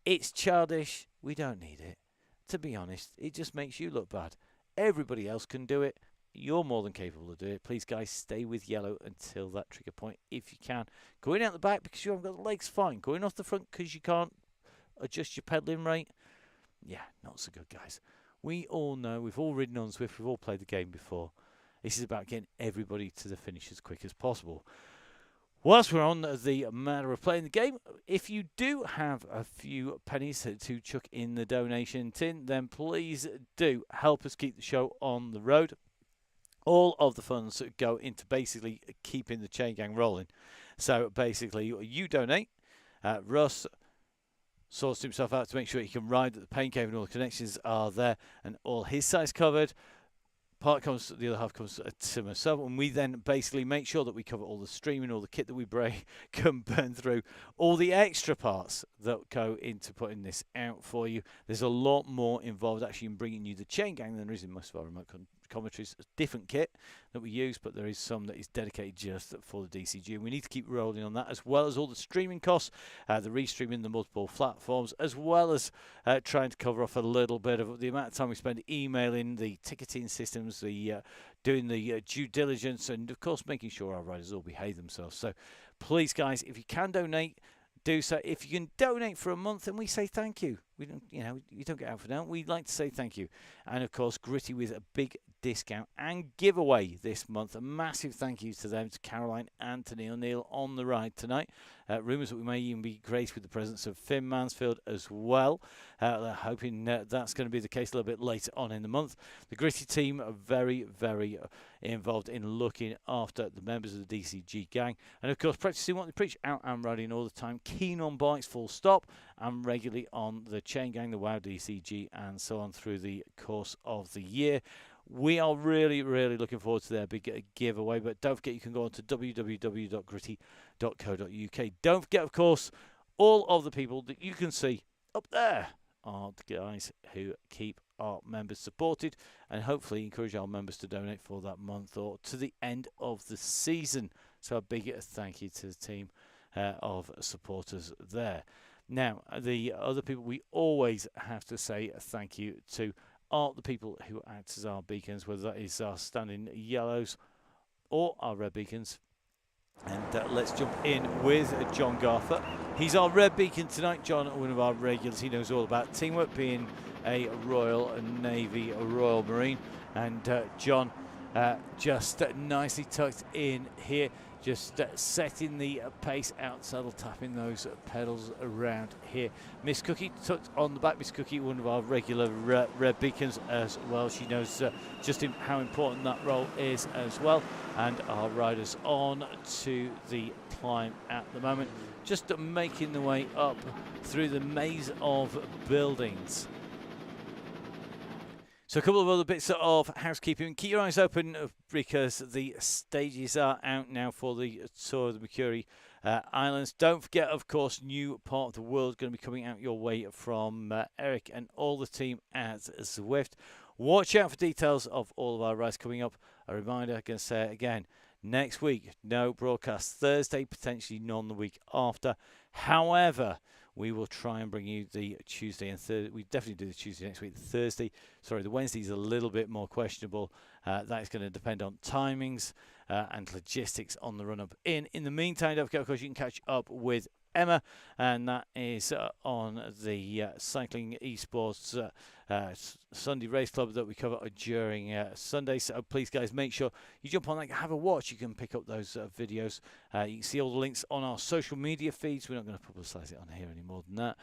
It's childish. We don't need it. To be honest, it just makes you look bad. Everybody else can do it. You're more than capable of doing it. Please, guys, stay with yellow until that trigger point if you can. Going out the back because you haven't got the legs, fine. Going off the front because you can't adjust your pedalling rate, yeah, not so good, guys. We all know, we've all ridden on Zwift, we've all played the game before. This is about getting everybody to the finish as quick as possible. Whilst we're on the matter of playing the game, if you do have a few pennies to chuck in the donation tin, then please do help us keep the show on the road. All of the funds go into basically keeping the Chaingang rolling. So basically, you donate. Russ sorts himself out to make sure he can ride, that the pain cave and all the connections are there, and all his sites covered. Part comes, the other half comes to myself, and we then basically make sure that we cover all the streaming, all the kit that we can burn through, all the extra parts that go into putting this out for you. There's a lot more involved actually in bringing you the Chaingang than there is in most of our remote commentaries. It's a different kit that we use, but there is some that is dedicated just for the DCG, and we need to keep rolling on that, as well as all the streaming costs, the restreaming, the multiple platforms, as well as trying to cover off a little bit of the amount of time we spend emailing, the ticketing systems, the doing the due diligence, and of course making sure our riders all behave themselves. So please, guys, if you can donate, do so. If you can donate for a month, then we say thank you. We don't, you don't get out for now. We'd like to say thank you. And of course, Gritty with a big discount and giveaway this month. A massive thank you to them, to Caroline and to Neil on the ride tonight. Rumours that we may even be graced with the presence of Finn Mansfield as well. They're hoping that's going to be the case a little bit later on in the month. The Gritty team are very, very involved in looking after the members of the DCG gang. And of course, practicing what they preach, out and riding all the time, keen on bikes, full stop, and regularly on the Chaingang, the WOW DCG, and so on through the course of the year. We are really, really looking forward to their big giveaway. But don't forget, you can go on to www.gritty.co.uk. Don't forget, of course, all of the people that you can see up there are the guys who keep our members supported and hopefully encourage our members to donate for that month or to the end of the season. So a big thank you to the team of supporters there. Now, the other people we always have to say thank you to are the people who act as our beacons, whether that is our standing yellows or our red beacons. And let's jump in with John Garfer. He's our red beacon tonight. John, one of our regulars, he knows all about teamwork, being a Royal Navy, a Royal Marine. And John, just nicely tucked in here, just setting the pace out, saddle tapping those pedals around here. Miss Cookie tucked on the back. Miss Cookie, one of our regular red beacons as well. She knows just how important that role is as well. And our riders on to the climb at the moment, just making the way up through the maze of buildings. So a couple of other bits of housekeeping. Keep your eyes open because the stages are out now for the tour of the Mercury Islands. Don't forget, of course, new part of the world going to be coming out your way from Eric and all the team at Zwift. Watch out for details of all of our rides coming up. A reminder, I'm going to say it again, next week, no broadcast. Thursday, potentially none the week after. However, we will try and bring you the Tuesday and Thursday. We definitely do the Tuesday next week. The Wednesday is a little bit more questionable. That is going to depend on timings and logistics on the run-up in. In the meantime, don't forget, of course, you can catch up with Emma, and that is on the Cycling Esports Sunday Race Club that we cover during Sunday. So please, guys, make sure you jump on that, have a watch. You can pick up those videos. You can see all the links on our social media feeds. We're not going to publicise it on here any more than that.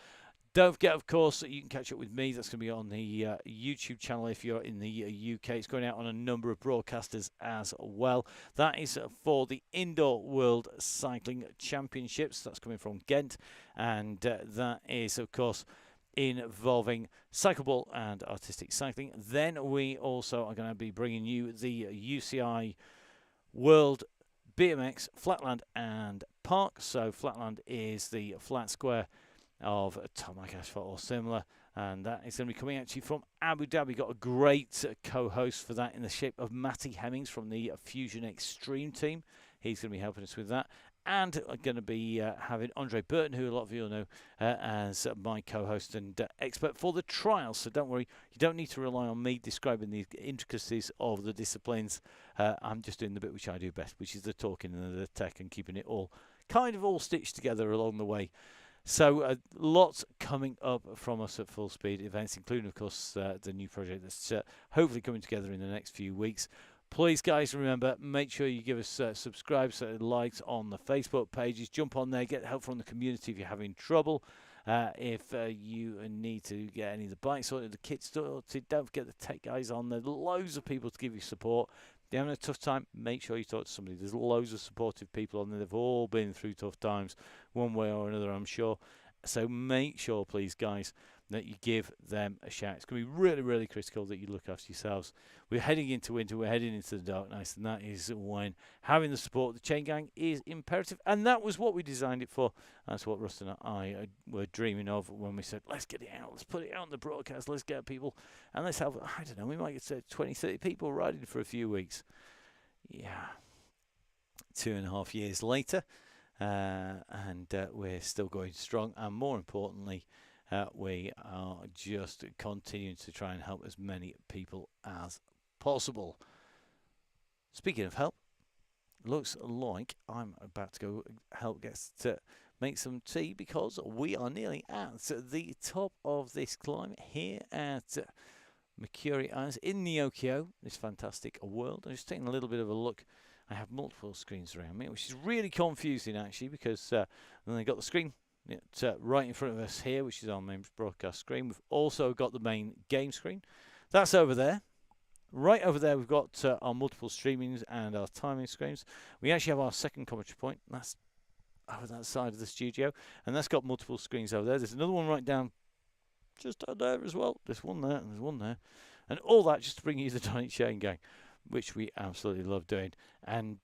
Don't forget, of course, that you can catch up with me. That's going to be on the YouTube channel if you're in the UK. It's going out on a number of broadcasters as well. That is for the Indoor World Cycling Championships. That's coming from Ghent. And that is, of course, involving cycleball and artistic cycling. Then we also are going to be bringing you the UCI World BMX Flatland and Park. So Flatland is the flat square of tarmac asphalt or similar, and that is going to be coming at you from Abu Dhabi. Got a great co-host for that in the shape of Matty Hemmings from the Fusion Extreme team. He's going to be helping us with that, and I'm going to be having Andre Burton, who a lot of you will know as my co-host and expert for the trials. So don't worry, you don't need to rely on me describing the intricacies of the disciplines. I'm just doing the bit which I do best, which is the talking and the tech and keeping it all kind of all stitched together along the way. So lots coming up from us at Full Speed Events, including, of course, the new project that's hopefully coming together in the next few weeks. Please, guys, remember, make sure you give us subscribes, likes on the Facebook pages. Jump on there, get help from the community if you're having trouble. If you need to get any of the bikes sorted, the kits sorted, don't forget the tech guys on there. Loads of people to give you support. If you're having a tough time, make sure you talk to somebody. There's loads of supportive people on there. They've all been through tough times one way or another, I'm sure. So make sure, please, guys, that you give them a shout. It's going to be really, really critical that you look after yourselves. We're heading into winter. We're heading into the dark nights, and that is when having the support of the Chaingang is imperative. And that was what we designed it for. That's what Russ and I were dreaming of when we said, let's get it out. Let's put it out on the broadcast. Let's get people. And let's have, I don't know, we might get 20, 30 people riding for a few weeks. Yeah. 2.5 years later. And we're still going strong. And more importantly, we are just continuing to try and help as many people as possible. Speaking of help, looks like I'm about to go help guests to make some tea because we are nearly at the top of this climb here at Mercury Islands in the Okio, this fantastic world. I'm just taking a little bit of a look. I have multiple screens around me, which is really confusing actually because then they've got the screen right in front of us here, which is our main broadcast screen. We've also got the main game screen. That's over there. Right over there, we've got our multiple streamings and our timing screens. We actually have our second commentary point. That's over that side of the studio, and that's got multiple screens over there. There's another one right down just down there as well. There's one there and there's one there. And all that just to bring you the Donny Chaingang, which we absolutely love doing. And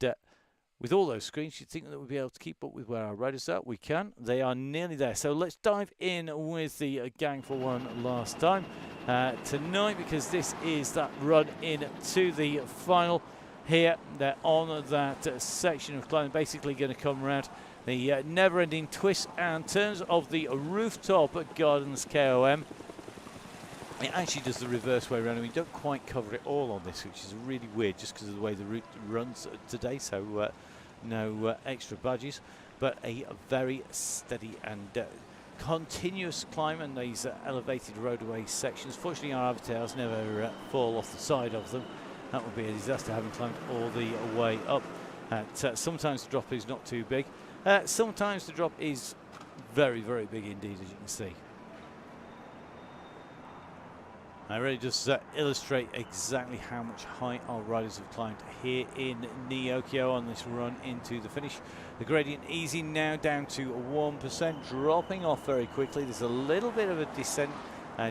with all those screens, you'd think that we'd be able to keep up with where our riders are. We can. They are nearly there. So let's dive in with the gang for one last time tonight, because this is that run in to the final here. They're on that section of climbing, basically going to come around the never-ending twists and turns of the Rooftop Gardens KOM. It actually does the reverse way around, and we don't quite cover it all on this, which is really weird just because of the way the route runs today. So no extra badges, but a very steady and continuous climb in these elevated roadway sections. Fortunately, our avatars never fall off the side of them, that would be a disaster, having climbed all the way up. Sometimes the drop is not too big. Sometimes the drop is very, very big indeed, as you can see. I really just illustrate exactly how much height our riders have climbed here in Neokyo on this run into the finish. The gradient easing now down to 1%, dropping off very quickly. There's a little bit of a descent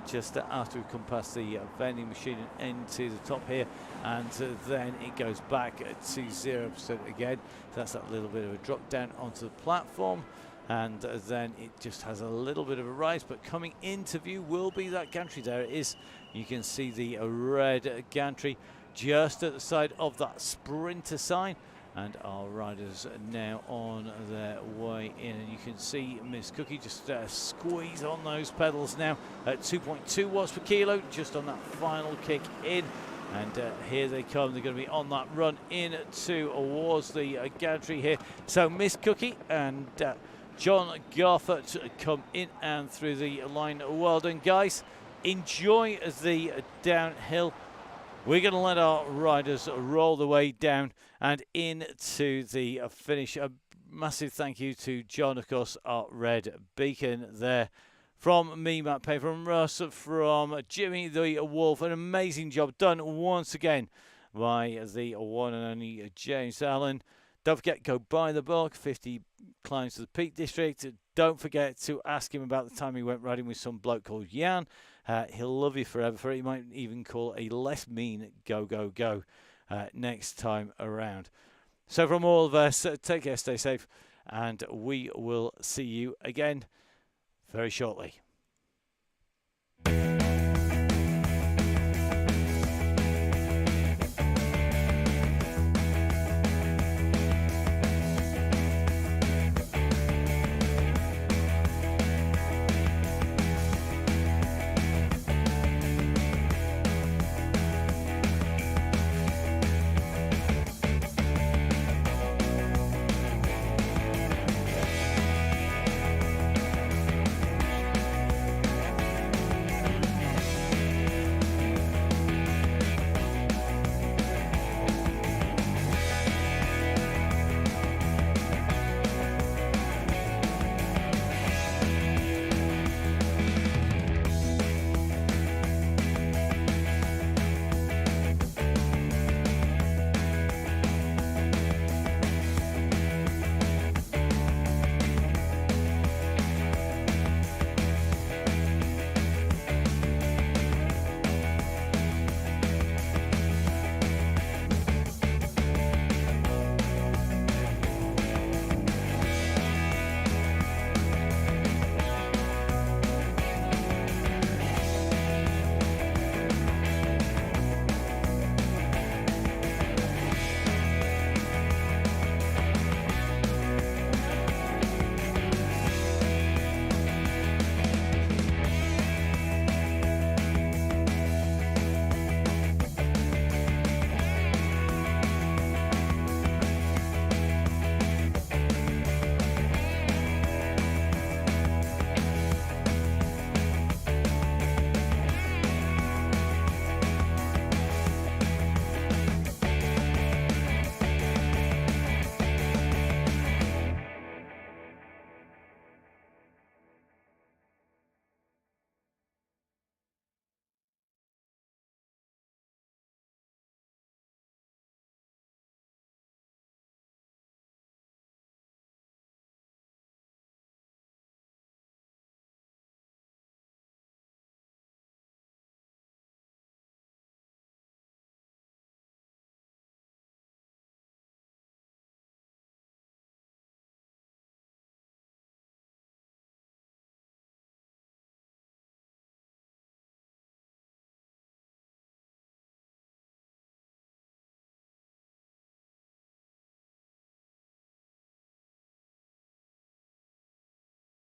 just after we come past the vending machine and into the top here, and then it goes back to 0% again. So that's that little bit of a drop down onto the platform, and then it just has a little bit of a rise, but coming into view will be that gantry. There it is. You can see the red gantry just at the side of that sprinter sign, and our riders are now on their way in, and you can see Miss Cookie just squeeze on those pedals now at 2.2 watts per kilo, just on that final kick in. And here they come. They're going to be on that run in towards the gantry here. So Miss Cookie and John Garford come in and through the line. Well done, guys. Enjoy the downhill. We're going to let our riders roll the way down and into the finish. A massive thank you to John, of course, our red beacon there. From me, Matt Payne, from Russ, from Jimmy the Wolf. An amazing job done once again by the one and only James Allen. Don't forget, go buy the book, 50 Climbs to the Peak District. Don't forget to ask him about the time he went riding with some bloke called Jan. He'll love you forever for it. He might even call a less mean go, go, go next time around. So from all of us, take care, stay safe, and we will see you again very shortly.